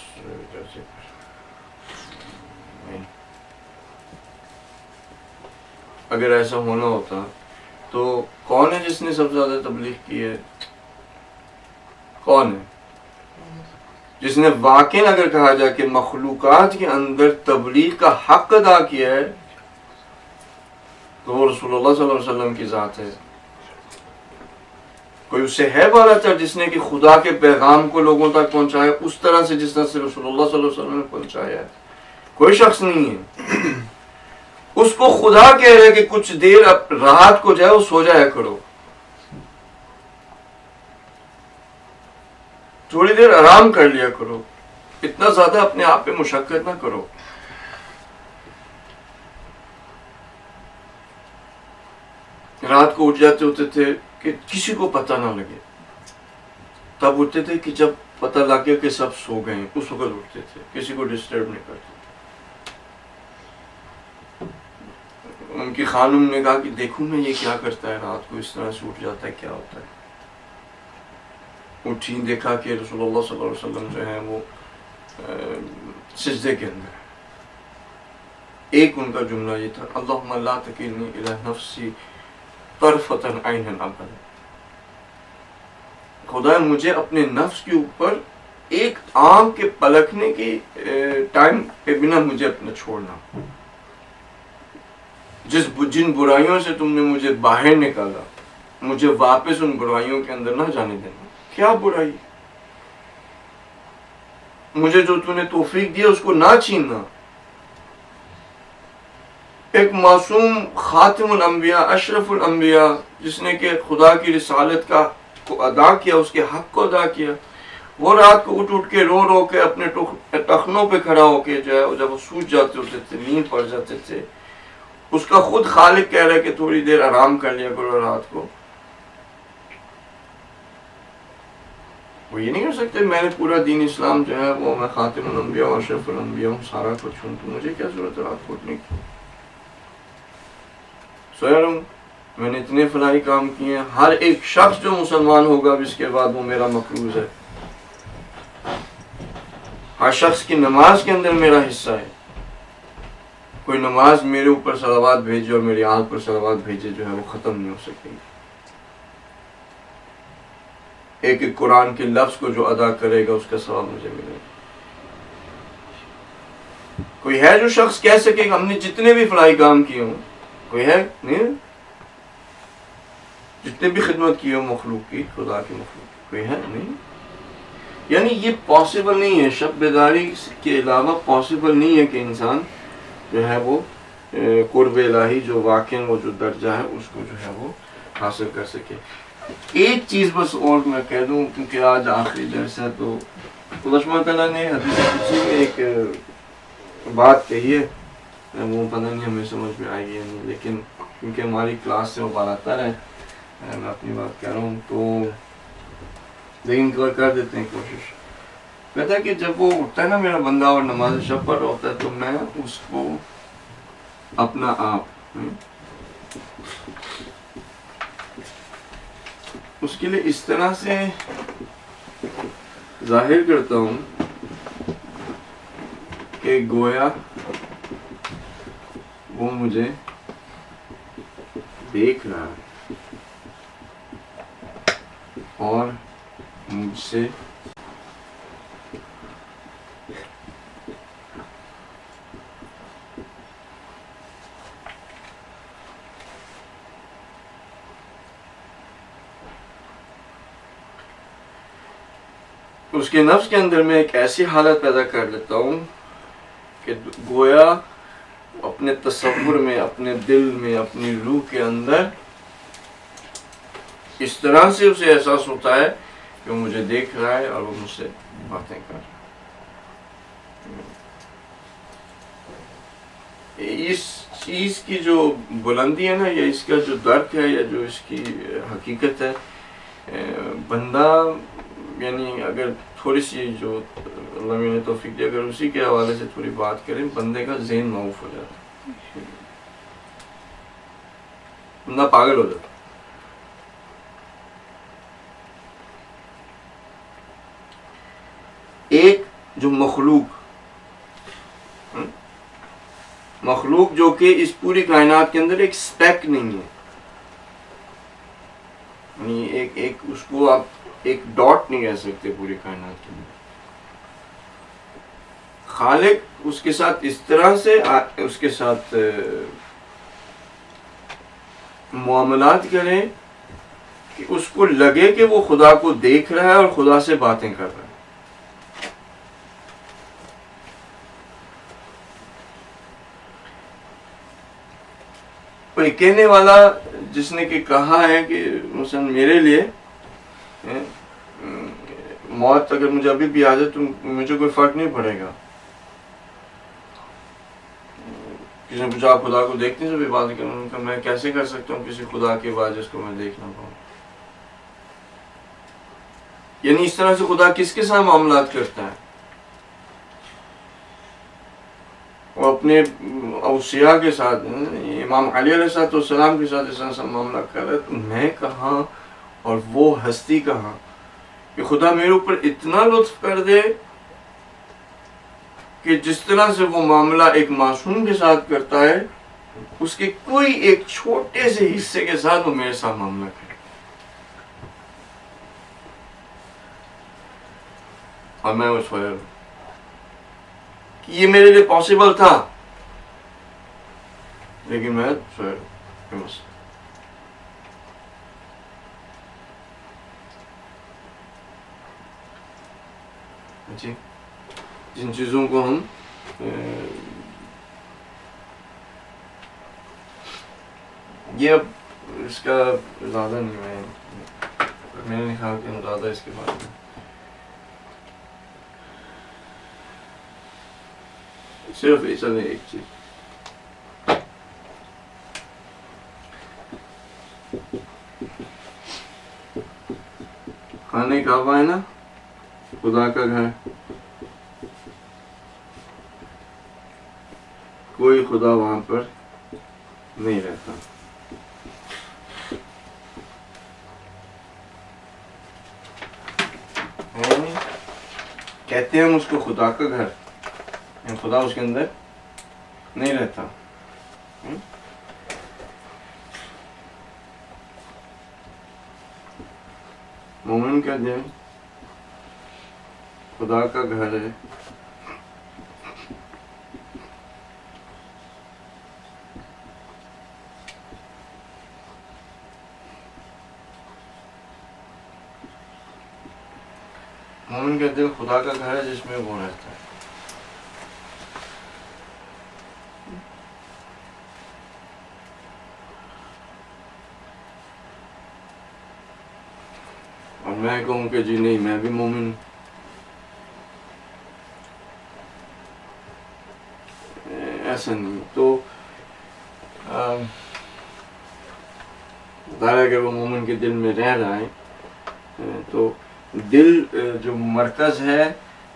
جیسے. اگر ایسا ہونا ہوتا تو کون ہے جس نے سب سے زیادہ تبلیغ کی ہے؟ کون ہے جس نے واقعی اگر کہا جائے کہ مخلوقات کے اندر تبلیغ کا حق ادا کیا ہے تو وہ رسول اللہ صلی اللہ علیہ وسلم کی ذات ہے. کوئی اس سے ہے والا تر جس نے کہ خدا کے پیغام کو لوگوں تک پہنچایا اس طرح سے جس طرح سے رسول اللہ صلی اللہ علیہ وسلم نے پہنچایا ہے؟ کوئی شخص نہیں ہے. اس کو خدا کہہ رہے کہ کچھ دیر اب رات کو جائے وہ سو جایا کرو. تھوڑی دیر آرام کر لیا کرو، اتنا زیادہ اپنے آپ پہ مشقت نہ کرو. رات کو اٹھ جاتے ہوتے تھے کہ کسی کو پتہ نہ لگے، تب اٹھتے تھے کہ جب پتہ لگ گیا کہ سب سو گئے ہیں، اس وقت اٹھتے تھے، کسی کو ڈسٹرب نہیں کرتے. ان کی خانم نے کہا کہ دیکھوں میں یہ کیا کرتا ہے، رات کو اس طرح سے اٹھ جاتا ہے، کیا ہوتا ہے. اٹھی، دیکھا کہ رسول اللہ صلی اللہ علیہ وسلم جو ہے وہ سجدے کے اندر. ایک ان کا جملہ یہ تھا، اللہم لا تکلنی الی نفسی طرفۃ عین ابدا. خدا مجھے اپنے نفس کے اوپر ایک آنکھ کے پلکنے کی ٹائم پہ بنا مجھے اپنا چھوڑنا. جن برائیوں سے تم نے مجھے باہر نکالا، مجھے واپس ان برائیوں کے اندر نہ جانے دینا. کیا برائی؟ مجھے جو تو نے توفیق دیا اس کو نہ چھیننا. ایک معصوم خاتم الانبیاء، اشرف الانبیاء، جس نے کہ خدا کی رسالت کو ادا کیا، اس کے حق کو ادا کیا، وہ رات کو اٹھ کے رو رو کے اپنے ٹخنوں پہ کھڑا ہو کے جو ہے جب وہ سوج جاتے ہوتے تھے، نیند پڑ جاتے تھے، اس کا خود خالق کہہ رہا ہے کہ تھوڑی دیر آرام کر لیا کرو رات کو. وہ یہ نہیں کر سکتے میں نے پورا دین اسلام جو ہے وہ میں خاتم الانبیاء اور اشرف الانبیاء ہوں، سارا کچھ ہوں، تو مجھے کیا ضرورت ہے رات کو اٹھنے کی. سویا رہوں، میں نے اتنے فلاحی کام کیے ہیں. ہر ایک شخص جو مسلمان ہوگا اس کے بعد وہ میرا مقروض ہے. ہر شخص کی نماز کے اندر میرا حصہ ہے. کوئی نماز میرے اوپر صلوات بھیجے اور میری آنکھ پر صلوات بھیجے جو ہے وہ ختم نہیں ہو سکے گی. ایک ایک قرآن کے لفظ کو جو ادا کرے گا اس کا ثواب مجھے ملے گا. کوئی ہے جو شخص کہہ سکے کہ ہم نے جتنے بھی فلاحی کام کیے ہوں؟ کوئی ہے؟ نہیں. جتنے بھی خدمت کی ہو مخلوق کی، خدا کی مخلوق کی، کوئی ہے؟ نہیں. یعنی یہ پاسبل نہیں ہے، شب بیداری کے علاوہ پاسبل نہیں ہے کہ انسان جو ہے وہ قرب الہی جو واقع وہ جو درجہ ہے اس کو جو ہے وہ حاصل کر سکے. ایک چیز بس اور میں کہہ دوں، کیونکہ آج آخری درس ہے، تو اللہ سبحانہ تعالیٰ نے حدیث قدسی میں ایک بات کہی ہے، وہ پتہ نہیں ہمیں سمجھ میں آئے گی یا نہیں، لیکن کیونکہ ہماری کلاس سے وہ بات آتا ہے، میں اپنی بات کہہ رہا ہوں تو لیکن کر دیتے ہیں کوشش. کہتا ہے کہ جب وہ اٹھتا ہے نا میرا بندہ اور نماز شب پڑھ رہا ہوتا ہے تو میں اس کو اپنا آپ اس کے لیے اس طرح سے ظاہر کرتا ہوں کہ گویا وہ مجھے دیکھ رہا ہے اور مجھ سے اس کے نفس کے اندر میں ایک ایسی حالت پیدا کر لیتا ہوں کہ گویا اپنے تصور میں، اپنے دل میں، اپنی روح کے اندر اس طرح سے اسے احساس ہوتا ہے کہ وہ مجھے دیکھ رہا ہے اور وہ مجھ سے باتیں کر رہا ہے. اس چیز کی جو بلندی ہے نا، یا اس کا جو درد ہے، یا جو اس کی حقیقت ہے، بندہ یعنی اگر تھوڑی سی جو اللہ نے توفیق دی، اگر اسی کے حوالے سے تھوڑی بات کریں، بندے کا ذہن معاف ہو جاتا ہے، بندہ پاگل ہو جاتا ہے. ایک جو مخلوق جو کہ اس پوری کائنات کے اندر ایک سپیک نہیں ہے، یعنی ایک اس کو آپ ایک ڈاٹ نہیں کہہ سکتے پوری کائنات کے اندر. خالق اس کے ساتھ اس طرح سے اس کے ساتھ معاملات کرے کہ اس کو لگے کہ وہ خدا کو دیکھ رہا ہے اور خدا سے باتیں کر رہا ہے. کوئی کہنے والا جس نے کہ کہا ہے کہ مثلا میرے لیے موت اگر مجھے ابھی بھی آ جائے تو مجھے کوئی فرق نہیں پڑے گا. کسی نے پوچھا آپ خدا کو دیکھتے ہیں؟ جب عبادت کروں ان کا میں کیسے کر سکتا ہوں کسی خدا کے بعد جس کو میں دیکھ نہ پاؤں. یعنی اس طرح سے خدا کس کے ساتھ معاملات کرتا ہے؟ وہ اپنے اوصیاء کے ساتھ، امام علی علیہ السلام کے ساتھ اس طرح سے معاملہ کر رہا ہے. تو میں کہاں اور وہ ہستی کہاں کہ خدا میرے اوپر اتنا لطف کر دے کہ جس طرح سے وہ معاملہ ایک معصوم کے ساتھ کرتا ہے اس کے کوئی ایک چھوٹے سے حصے کے ساتھ وہ میرے ساتھ معاملہ کرے. اور میں وہ سویا کہ یہ میرے لیے پاسبل تھا لیکن میں سویا جی. جن چیزوں کو ہم یہ اب اس کا زیادہ نہیں، میں نے کہا کہ ہم زیادہ اس کے بارے میں صرف ایسا نہیں ایک چیز خانے کعبہ ہے نا، خدا کا گھر، کوئی خدا وہاں پر نہیں رہتا. کہتے ہیں ہم اس کو خدا کا گھر، خدا اس کے اندر نہیں رہتا. مومن کا دل خدا کا گھر ہے. مومن کا دل خدا کا گھر ہے جس میں وہ رہتا ہے. اور میں کہوں کہ جی نہیں میں بھی مومن ہوں، ایسا نہیں. تو ظاہر ہے کہ وہ مومن کے دل میں رہ رہا ہے. تو دل جو مرکز ہے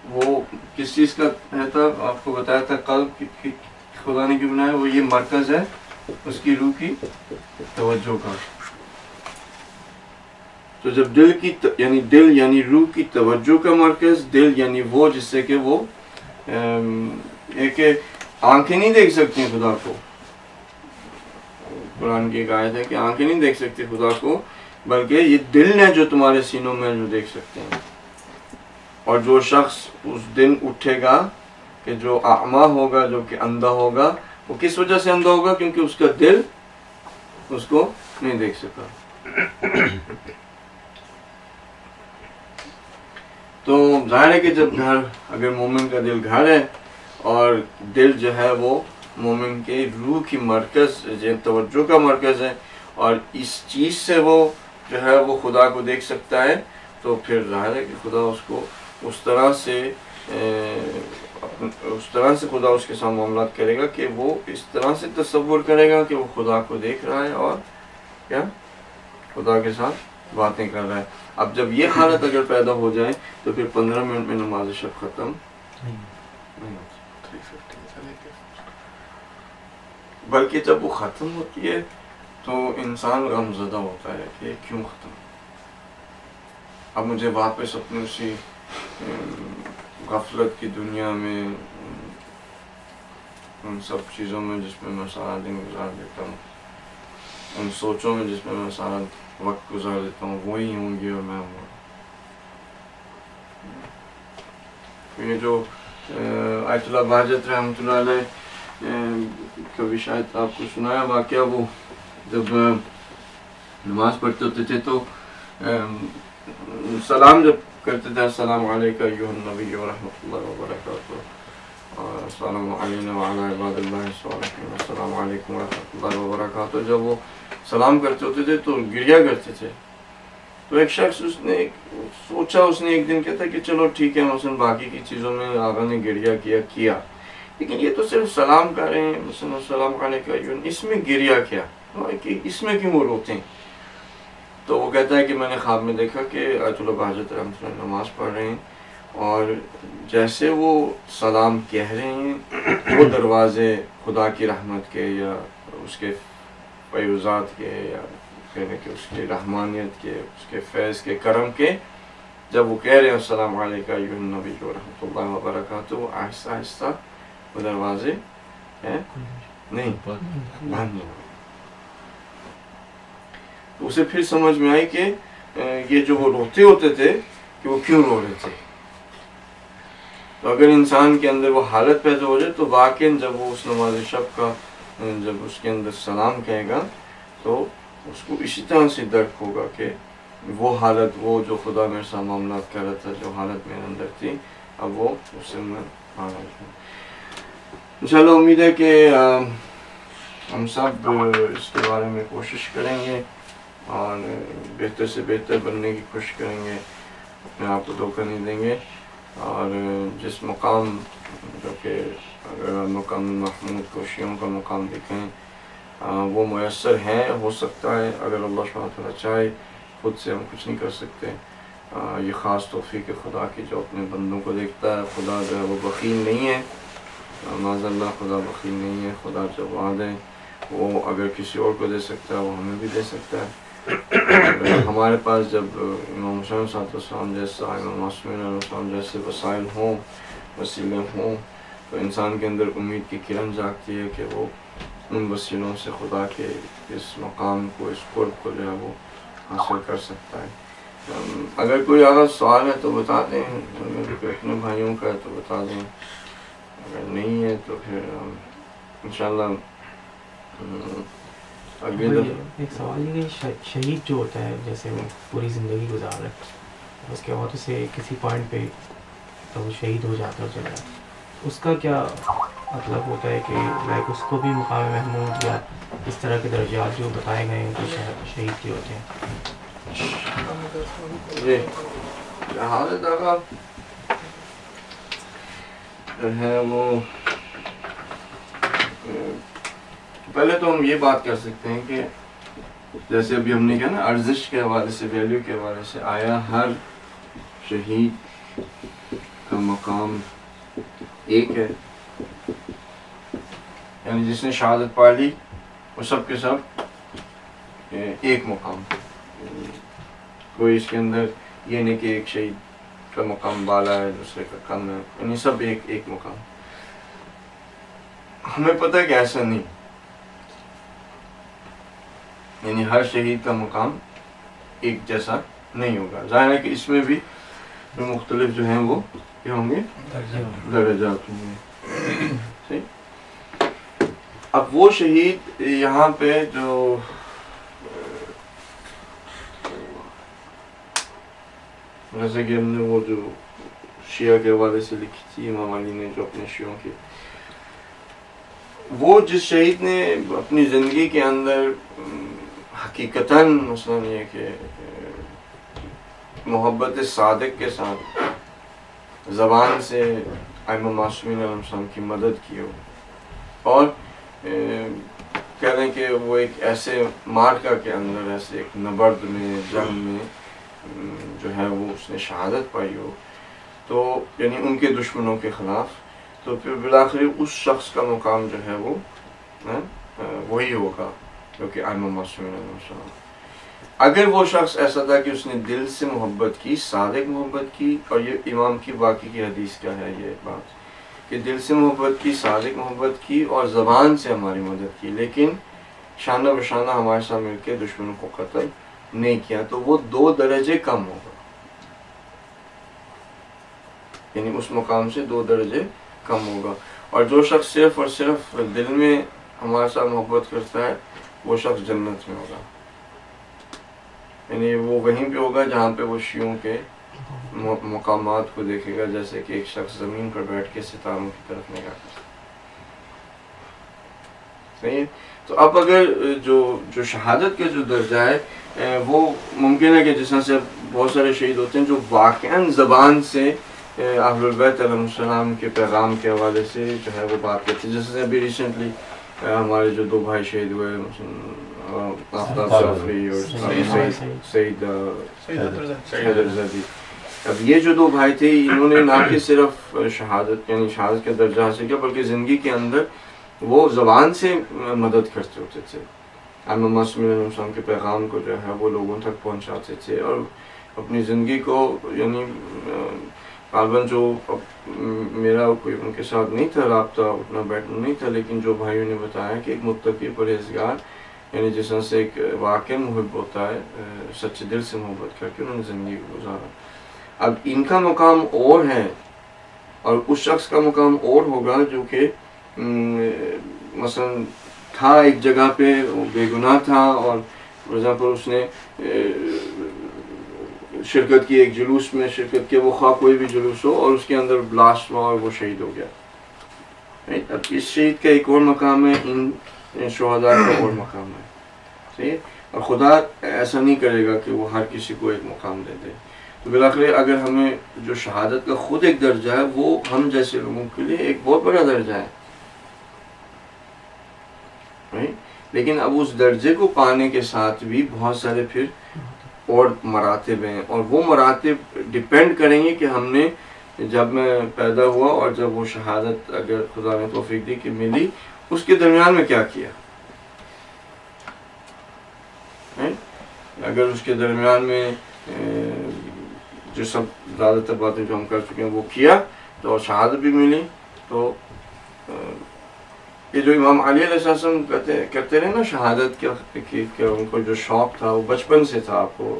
وہ کس چیز کا ہے تھا آپ کو بتایا تھا قلب کی خدا نے کیوں بنایا، وہ یہ مرکز ہے اس کی روح کی توجہ کا. تو جب دل یعنی روح کی توجہ کا مرکز، دل یعنی وہ جس سے کہ وہ ایک آنکھیں نہیں دیکھ سکتی خدا کو. قرآن کی ایک آیت ہے کہ آنکھیں نہیں دیکھ سکتی خدا کو، بلکہ یہ دل ہے جو تمہارے سینوں میں جو دیکھ سکتے ہیں. اور جو شخص اس دن اٹھے گا کہ جو اعمیٰ ہوگا، جو کہ اندھا ہوگا، وہ کس وجہ سے اندھا ہوگا؟ کیونکہ اس کا دل اس کو نہیں دیکھ سکا. تو ظاہر ہے کہ جب گھر، اگر مومن کا دل گھر ہے اور دل جو ہے وہ مومن کے روح کی مرکز، توجہ کا مرکز ہے، اور اس چیز سے وہ جو ہے وہ خدا کو دیکھ سکتا ہے، تو پھر ظاہر ہے کہ خدا اس کو اس طرح سے خدا اس کے ساتھ معاملات کرے گا کہ وہ اس طرح سے تصور کرے گا کہ وہ خدا کو دیکھ رہا ہے اور کیا خدا کے ساتھ باتیں کر رہا ہے. اب جب یہ حالت اگر پیدا ہو جائے تو پھر 15 منٹ میں نماز شب ختم نہیں ہوتی، بلکہ جب وہ ختم ہوتی ہے تو انسان غم زدہ ہوتا ہے کہ کیوں ختم. اب مجھے واپس اپنی اسی غفلت کی دنیا میں، ان سب چیزوں میں جس میں میں سارا دن گزار دیتا ہوں، ان سوچوں میں جس میں میں سارا وقت گزار دیتا ہوں، وہی ہوں گی اور میں ہوں. یہ جو آیت اللہ بہجت رحمۃ اللہ علیہ کبھی شاید آپ کو سنایا واقعہ، وہ جب نماز پڑھتے ہوتے تھے تو سلام جب کرتے تھے، السلام علیکم ایھا النبی ورحمۃ اللہ وبرکاتہ، السلام علینا وعلی عباد اللہ الصالحین، السلام علیکم ورحمۃ اللہ وبرکاتہ. جب وہ سلام کرتے ہوتے تھے تو گریا کرتے تھے تو ایک شخص اس نے سوچا، اس نے ایک دن کہتا کہ چلو ٹھیک ہے، مثلا باقی کی چیزوں میں آقا نے گریا کیا لیکن یہ تو صرف سلام کر رہے ہیں، مثلا السلام علیکم، اس میں گریا کیا، اس میں کیوں وہ روتے ہیں؟ تو وہ کہتا ہے کہ میں نے خواب میں دیکھا کہ آیت اللہ بہجت رحمۃ اللہ نماز پڑھ رہے ہیں اور جیسے وہ سلام کہہ رہے ہیں وہ دروازے خدا کی رحمت کے یا اس کے فیضات کے یا کہنے کہ اس کی رحمانیت کے، اس کے فیض کے، کرم کے، جب وہ کہہ رہے ہیں السلام علیکم ایھا النبی و رحمۃ اللہ وبرکاتہ، وہ آہستہ آہستہ وہ دروازے نہیں بند ہو۔ تو اسے پھر سمجھ میں آئی کہ یہ جو وہ روتے ہوتے تھے کہ وہ کیوں رو رہے تھے۔ تو اگر انسان کے اندر وہ حالت پیدا ہو جائے تو واقعاً جب وہ اس نماز شب کا جب اس کے اندر سلام کہے گا تو اس کو اسی طرح سے درک ہوگا کہ وہ حالت، وہ جو خدا میرے ساتھ معاملات کر رہا تھا، جو حالت میرے اندر تھی، اب وہ اس سے میں آ رہا ہوں۔ انشاءاللہ امید ہے کہ ہم سب اس کے بارے میں کوشش کریں گے اور بہتر سے بہتر بننے کی کوشش کریں گے، اپنے آپ کو دھوکہ نہیں دیں گے، اور جس مقام جو کہ اگر مقام محمود کو شیعوں کا مقام دیکھیں وہ میسر ہے، ہو سکتا ہے اگر اللہ سبحانہ وتعالیٰ چاہے، خود سے ہم کچھ نہیں کر سکتے، یہ خاص توفیق خدا کی جو اپنے بندوں کو دیکھتا ہے۔ خدا جو ہے وہ بخیل نہیں ہے، معاذ اللہ خدا بخیل نہیں ہے، خدا جو وعد ہے وہ اگر کسی اور کو دے سکتا ہے وہ ہمیں بھی دے سکتا ہے۔ ہمارے پاس جب امام حسین صلی اللہ علیہ وسلم جیسا، امام معصومین علیہ السلام جیسے وسائل ہوں، وسیلے ہوں، تو انسان کے اندر امید کی کرن جاگتی ہے کہ وہ ان وسیلوں سے خدا کے اس مقام کو، اس قرب کو جو ہے وہ حاصل کر سکتا ہے۔ اگر کوئی اگر سوال ہے تو بتا دیں، اگر کوئی اپنے بھائیوں کا ہے تو بتا دیں، اگر نہیں ہے تو پھر انشاءاللہ اگلے دفعہ۔ ایک سوال یہ کہ شہید جو ہوتا ہے، جیسے وہ پوری زندگی گزار رہا ہے، اس کے بعد اسے کسی پوائنٹ پہ تو وہ شہید ہو جاتا ہے، چلا جاتا، اس کا کیا مطلب ہوتا ہے کہ لائک اس کو بھی مقام محمود یا اس طرح کے درجات جو بتائے گئے ہیں کہ شہید کے ہوتے ہیں؟ جی حضرت آقا جو ہے وہ پہلے تو ہم یہ بات کر سکتے ہیں کہ جیسے ابھی ہم نے کہا نا ارزش کے حوالے سے، ویلیو کے حوالے سے، آیا ہر شہید کا مقام ایک ہے، یعنی جس نے شہادت پا لی وہ سب کے سب ایک مقام، کوئی اس کے اندر یہ نہیں کہ ایک شہید کا مقام بالا ہے دوسرے کا کم ہے، یعنی سب ایک مقام۔ ہمیں پتہ ہے کہ ایسا نہیں، یعنی ہر شہید کا مقام ایک جیسا نہیں ہوگا، ظاہر ہے کہ اس میں بھی مختلف جو ہیں وہ کیا ہوں گے، درجات ہوں گے، صحیح۔ اب وہ شہید یہاں پہ جو جیسے کہ ہم نے وہ جو شیعہ کے حوالے سے لکھی تھی امام علی نے جو اپنے شیعوں کی، وہ جس شہید نے اپنی زندگی کے اندر حقیقتاً مثلا یہ کہ محبت صادق کے ساتھ زبان سے ائمہ معصومین علیہ السلام کی مدد کی ہو، اور کہہ لیں کہ وہ ایک ایسے مارکا کے اندر، ایسے ایک نبرد میں، جنگ میں جو ہے وہ اس نے شہادت پائی ہو، تو یعنی ان کے دشمنوں کے خلاف، تو پھر بالآخر اس شخص کا مقام جو ہے وہ وہی ہوگا جو کہ ائمہ معصومین علیہ السلام۔ اگر وہ شخص ایسا تھا کہ اس نے دل سے محبت کی، صادق محبت کی، اور یہ امام کی باقی کی حدیث کا ہے یہ بات کہ دل سے محبت کی، صادق محبت کی اور زبان سے ہماری مدد کی، لیکن شانہ بشانہ ہمارے ساتھ مل کے دشمنوں کو قتل نہیں کیا، تو وہ 2 درجے کم ہوگا، یعنی اس مقام سے 2 درجے کم ہوگا۔ اور جو شخص صرف اور صرف دل میں ہمارے ساتھ محبت کرتا ہے وہ شخص جنت میں ہوگا، یعنی وہ وہیں پہ ہوگا جہاں پہ وہ شیعوں کے مقامات کو دیکھے گا، جیسے کہ ایک شخص زمین پر بیٹھ کے ستاروں کی طرف نگاہ کرتا صحیح ہے. تو اب اگر جو شہادت کا جو درجہ ہے وہ ممکن ہے کہ جس طرح سے بہت سارے شہید ہوتے ہیں جو واقعاً زبان سے اہل البیت علیہ السلام کے پیغام کے حوالے سے جو ہے وہ بات کرتے ہیں. جیسے ابھی ریسنٹلی ہمارے جو 2 بھائی شہید ہوئے آفتاب جعفری اور سعید حیدر زادی. اب یہ جو 2 بھائی تھے انہوں نے نہ کہ صرف شہادت یعنی شہادت کا درجہ حاصل کیا بلکہ زندگی کے اندر وہ زبان سے مدد کرتے ہوتے تھے. محمد صلی اللہ علیہ وسلم کے پیغام کو جو ہے وہ لوگوں تک پہنچاتے تھے اور اپنی زندگی کو یعنی غالباً جو میرا کوئی ان کے ساتھ نہیں تھا رابطہ اٹھنا بیٹھنا نہیں تھا لیکن جو بھائیوں نے بتایا کہ ایک متقی پرہیزگار یعنی جس طرح سے ایک واقعی محب ہوتا ہے سچے دل سے محبت کر کے انہوں نے زندگی کو گزارا. اب ان کا مقام اور ہے اور اس شخص کا مقام اور ہوگا جو کہ مثلا تھا ایک جگہ پہ بے گناہ تھا اور فار ایگزامپل اس نے شرکت کی ایک جلوس میں شرکت کیا وہ خواہ کوئی بھی جلوس ہو اور اس کے اندر بلاسٹ ہوا اور وہ شہید ہو گیا. اب اس شہید کا ایک اور مقام ہے ان شہداء کا اور مقام ہے. صحیح. اور خدا ایسا نہیں کرے گا کہ وہ ہر کسی کو ایک مقام دے دے. تو بالآخر اگر ہمیں جو شہادت کا خود ایک درجہ ہے وہ ہم جیسے لوگوں کے لیے ایک بہت بڑا درجہ ہے لیکن اب اس درجے کو پانے کے ساتھ بھی بہت سارے پھر اور مراتب ہیں اور وہ مراتب ڈیپینڈ کریں گے کہ ہم نے جب میں پیدا ہوا اور جب وہ شہادت اگر خدا نے توفیق دی کہ ملی اس کے درمیان میں کیا کیا. اگر اس کے درمیان میں جو سب زیادہ تر باتیں جو ہم کر چکے ہیں وہ کیا تو شہادت بھی ملی. تو یہ جو امام علی علیہ السلام کرتے رہے نا شہادت کہ ان کو جو شوق تھا وہ بچپن سے تھا. آپ کو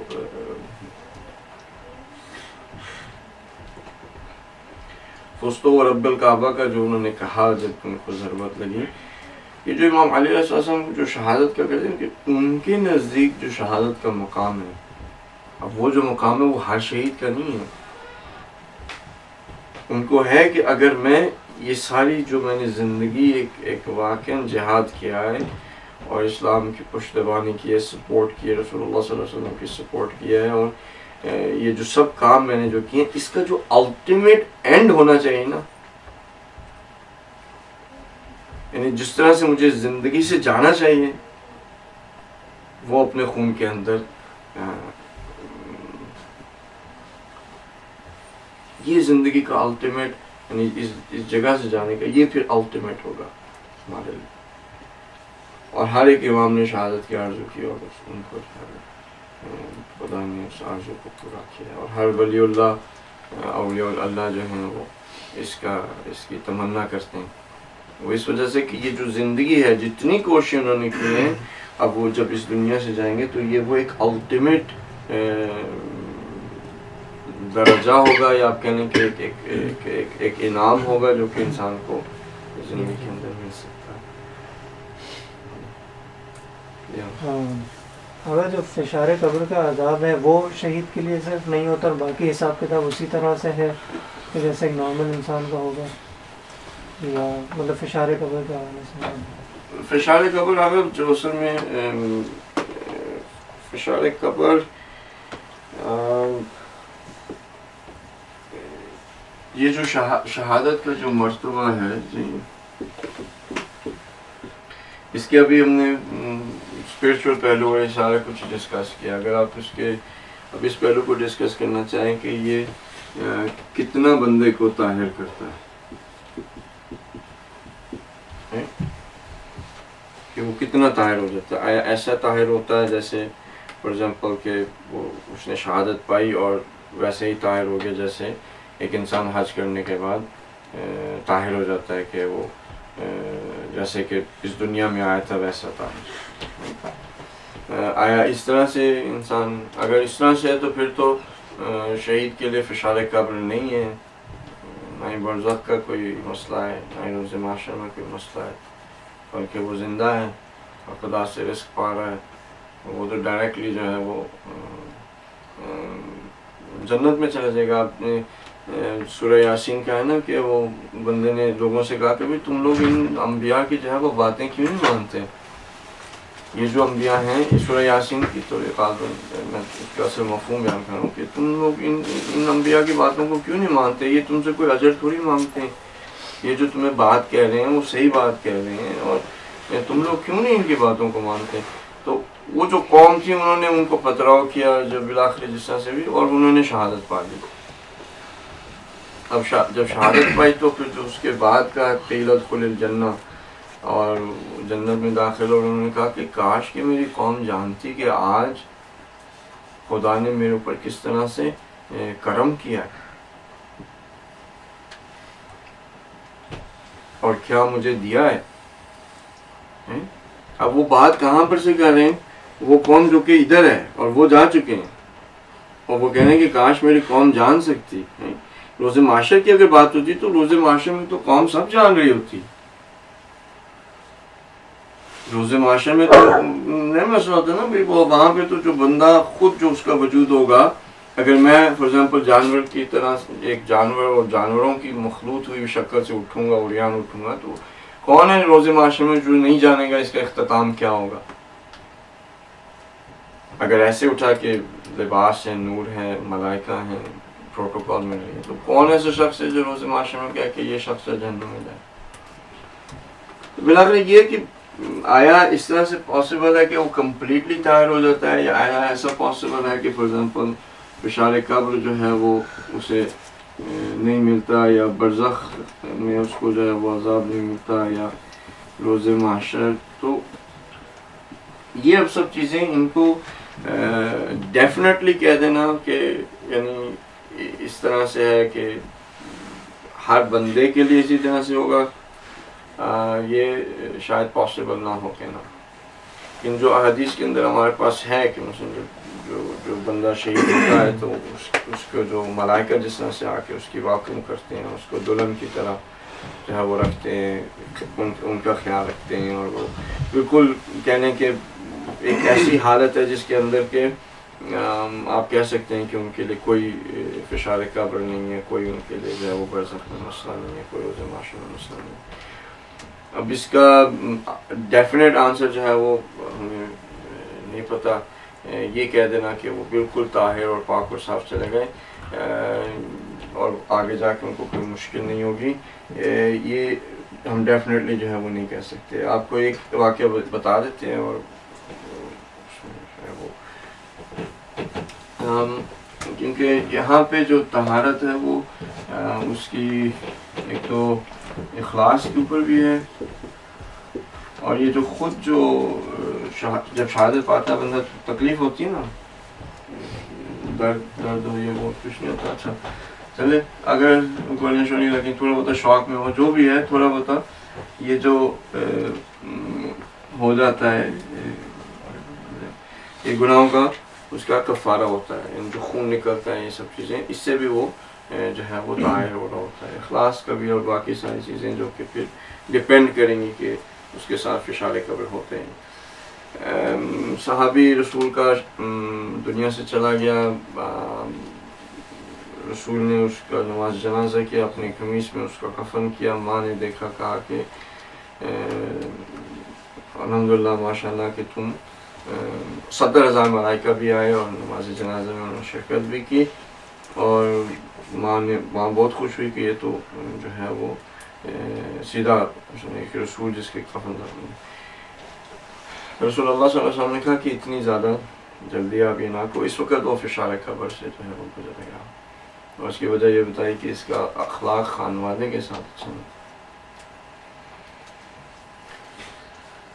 فستو رب الکعبہ کا جو انہوں نے کہا جب ان کو ضرورت لگی یہ جو امام علی علیہ السلام جو شہادت کا کرتے ہیں کہ ان کے نزدیک جو شہادت کا مقام ہے اب وہ جو مقام ہے وہ ہر شہید کا نہیں ہے. ان کو ہے کہ اگر میں یہ ساری جو میں نے زندگی ایک واقعاً جہاد کیا ہے اور اسلام کی پشتیبانی کی ہے سپورٹ کی ہے رسول اللہ صلی اللہ علیہ وسلم کی سپورٹ کیا ہے اور یہ جو سب کام میں نے جو کیے اس کا جو الٹیمیٹ اینڈ ہونا چاہیے نا یعنی جس طرح سے مجھے زندگی سے جانا چاہیے وہ اپنے خون کے اندر یہ زندگی کا الٹیمیٹ یعنی اس جگہ سے جانے کا یہ پھر الٹیمیٹ ہوگا ہمارے لیے. اور ہر ایک امام نے شہادت کی آرزو کی اور ان کو خدا نے اس آرزو کو پورا کیا اور ہر ولی اللہ اولیاء اللہ جو ہیں وہ اس کی تمنا کرتے ہیں. وہ اس وجہ سے کہ یہ جو زندگی ہے جتنی کوششیں انہوں نے کی ہیں اب وہ جب اس دنیا سے جائیں گے تو یہ وہ ایک الٹیمیٹ درجہ ہوگا یا آپ کہنے کہ ایک انعام ہوگا جو کہ انسان کو زندگی کے اندر مل سکتا ہے. اگر جو فشار قبر کا عذاب ہے وہ شہید کے لیے صرف نہیں ہوتا اور باقی حساب کتاب اسی طرح سے ہے کہ جیسے ایک نارمل انسان کا ہوگا یا مطلب فشار قبر کا فشار قبر اگر جو اصل میں فشار قبر یہ جو شہادت کا جو مرتبہ ہے جی اس کے ابھی ہم نے اسپرچول پہلو اور سارا کچھ ڈسکس کیا. اگر آپ اب اس پہلو کو ڈسکس کرنا چاہیں کہ یہ کتنا بندے کو طاہر کرتا ہے کہ وہ کتنا طاہر ہو جاتا ہے. ایسا طاہر ہوتا ہے جیسے فار ایگزامپل کہ وہ اس نے شہادت پائی اور ویسے ہی طاہر ہو گیا جیسے ایک انسان حج کرنے کے بعد طاہر ہو جاتا ہے کہ وہ جیسے کہ اس دنیا میں آیا تھا ویسا طاہر. آیا اس طرح سے انسان اگر اس طرح سے ہے تو پھر تو شہید کے لیے فشار قبر نہیں ہے نہ ہی برزخ کا کوئی مسئلہ ہے نہ ہی روز محشر میں کوئی مسئلہ ہے بلکہ وہ زندہ ہے اور خدا سے رزق پا رہا ہے. وہ تو ڈائریکٹلی جو ہے وہ جنت میں چلا جائے گا. آپ نے سورہ یاسین کا ہے نا کہ وہ بندے نے لوگوں سے کہا کہ بھائی تم لوگ ان انبیاء کی جو ہے وہ باتیں کیوں نہیں مانتے؟ یہ جو انبیاء ہیں سورہ یاسین کی تو میں اس کا اصل مفہوم بیان کر رہا ہوں کہ تم لوگ ان انبیاء کی باتوں کو کیوں نہیں مانتے؟ یہ تم سے کوئی اجر تھوڑی مانگتے ہیں، یہ جو تمہیں بات کہہ رہے ہیں وہ صحیح بات کہہ رہے ہیں، اور تم لوگ کیوں نہیں ان کی باتوں کو مانتے؟ تو وہ جو قوم تھی انہوں نے ان کو پتراؤ کیا جو بالآخر جس طرح سے بھی، اور انہوں نے شہادت پا لی۔ اب جب شہادت پائی تو پھر جو اس کے بعد کا قیل ادخل الجنہ، اور جنت میں داخل ہو، انہوں نے کہا کہ کاش کہ میری قوم جانتی کہ آج خدا نے میرے اوپر کس طرح سے کرم کیا ہے اور کیا مجھے دیا ہے۔ اب وہ بات کہاں پر سے کر رہے ہیں؟ وہ قوم جو کہ ادھر ہے اور وہ جا چکے ہیں، اور وہ کہہ رہے ہیں کہ کاش میری قوم جان سکتی۔ روز معاشر کی اگر بات ہوتی تو روز معاشر میں تو قوم سب جان رہی ہوتی، روز معاشر میں تو نہیں مسئلہ ہوتا نا، وہ وہاں پہ تو جو بندہ خود جو اس کا وجود ہوگا، اگر میں فار ایگزامپل جانور کی طرح ایک جانور اور جانوروں کی مخلوط ہوئی شکل سے اٹھوں گا، عریان اٹھوں گا، تو کون ہے روز معاشر میں جو نہیں جانے گا اس کا اختتام کیا ہوگا؟ اگر ایسے اٹھا کہ لباس ہے، نور ہے، ملائکہ ہیں، پروٹوکول میں رہی ہے، تو کون ایسا شخص ہے جو روز معاشر میں کہے کہ یہ شخص جہنم میں جائے؟ بالآخر یہ کہ آیا اس طرح سے پاسبل ہے کہ وہ کمپلیٹلی طاہر ہو جاتا ہے، یا آیا ایسا پاسبل ہے کہ فار ایگزامپل فشار قبر جو ہے وہ اسے نہیں ملتا، یا برزخ میں اس کو جو ہے وہ عذاب نہیں ملتا، یا روز محشر؟ تو یہ اب سب چیزیں ان کو ڈیفینیٹلی کہہ دینا کہ یعنی اس طرح سے ہے کہ ہر بندے کے لیے اسی طرح سے ہوگا، یہ شاید پاسبل نہ ہو کہنا۔ لیکن جو احادیث کے اندر ہمارے پاس ہے کہ مثلا جو بندہ شہید ہوتا ہے تو اس کو جو ملائکہ جس طرح سے آ کے اس کی واکم کرتے ہیں، اس کو دلہن کی طرح جو ہے وہ رکھتے ہیں، ان کا خیال رکھتے ہیں، اور وہ بالکل کہنے کہ ایک ایسی حالت ہے جس کے اندر کہ آپ کہہ سکتے ہیں کہ ان کے لیے کوئی فشار قبر نہیں ہے، کوئی ان کے لیے جو ہے وہ برزخ میں مسئلہ نہیں ہے، کوئی روز محشر میں مسئلہ نہیں ہے۔ اب اس کا ڈیفینیٹ آنسر جو ہے وہ ہمیں نہیں پتہ، یہ کہہ دینا کہ وہ بالکل طاہر اور پاک اور صاف چلے گئے اور آگے جا کے ان کو کوئی مشکل نہیں ہوگی، یہ ہم ڈیفینیٹلی جو ہے وہ نہیں کہہ سکتے۔ آپ کو ایک واقعہ بتا دیتے ہیں، اور کیونکہ یہاں پہ جو طہارت ہے وہ اس کی ایک تو اخلاص کے اوپر بھی ہے، اور یہ جو خود جو جب شہادت پاتا ہے بندہ تکلیف ہوتی ہے نا، درد ہو، یہ وہ کچھ نہیں ہوتا۔ اچھا چلے، اگر گولیاں شولیاں لگیں، تھوڑا بہت شوق میں ہو، جو بھی ہے تھوڑا بہت یہ جو ہو جاتا ہے یہ گناہوں کا، اس کا کفارہ ہوتا ہے، جو خون نکلتا ہے، یہ سب چیزیں اس سے بھی وہ جو ہے وہ طاہر ہو رہا ہوتا ہے، اخلاص کا بھی، اور باقی ساری چیزیں جو کہ پھر ڈپینڈ کریں گی کہ اس کے ساتھ فشار قبر ہوتے ہیں۔ صحابی رسول کا دنیا سے چلا گیا، رسول نے اس کا نماز جنازہ کیا، اپنی قمیص میں اس کا کفن کیا، ماں نے دیکھا، کہا کہ الحمدللہ ماشاءاللہ کہ تم 70,000 ملائکہ بھی آئے اور نماز جنازہ میں انہوں نے شرکت بھی کی، اور ماں بہت خوش ہوئی کہ یہ تو جو ہے وہ سیدھا ایک رسول جس کے کفن دفن۔ رسول اللہ صلی اللہ علیہ وسلم نے کہا کہ اتنی زیادہ جلدی آپ یہ نہ کو، اس وقت وہ فشار قبر سے جو ہے وہ گزرے گا، اور اس کی وجہ یہ بتائی کہ اس کا اخلاق خانوادے کے ساتھ اچھا نہیں،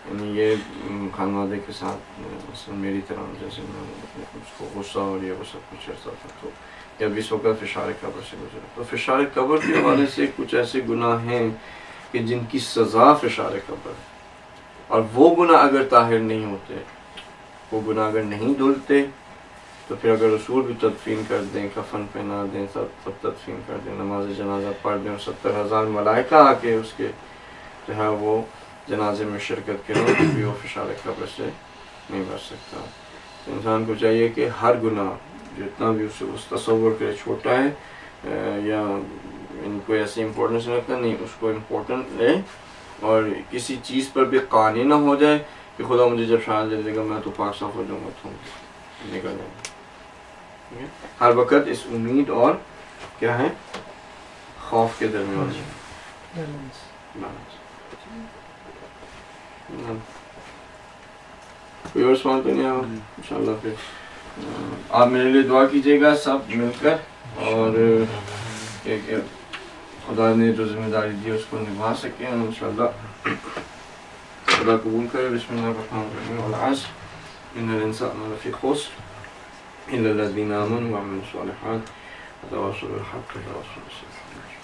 یعنی یہ خانوادے کے ساتھ مثلا میری طرح جیسے میں اس کو غصہ اور یہ وہ سب کچھ کرتا تھا، تو جب اس وقت فشار قبر سے گزرا، تو فشار قبر کے حوالے سے کچھ ایسے گناہ ہیں کہ جن کی سزا فشار قبر ہے، اور وہ گناہ اگر طاہر نہیں ہوتے، وہ گناہ اگر نہیں دھلتے، تو پھر اگر رسول بھی تدفین کر دیں، کفن پہنا دیں، تب تدفین کر دیں، نماز جنازہ پڑھ دیں، اور 70,000 ملائکہ آ کے اس کے جو ہے وہ جنازے میں شرکت کریں، تو بھی وہ فشار قبر سے نہیں بچ سکتا۔ انسان کو چاہیے کہ ہر گناہ جتنا بھی اسے اس تصور کرے چھوٹا ہے، یا ان کو ایسے امپورٹنس نہیں رکھتا، نہیں اس کو امپورٹنٹ لے اور کسی چیز پر بھی قانع نہ ہو جائے کہ خدا مجھے جب شان دے دے گا میں تو پاک صاف ہو جاؤں گا تو نکل جائیں گے. ہر وقت اس امید اور کیا ہے خوف کے درمیان کوئی اور سوال تو نہیں آیا انشاءاللہ. پھر آپ میرے لیے دعا کیجیے گا سب مل کر، اور کہ خدا نے جو ذمہ داری دی اس کو نبھا سکیں انشاءاللہ. خدا قبول کرے. بسم اللہ الرحمن الرحیم. والعصر ان الانسان لفی خسر الا الذین آمنوا وعملوا الصالحات وتواصوا بالحق وتواصوا بالصبر.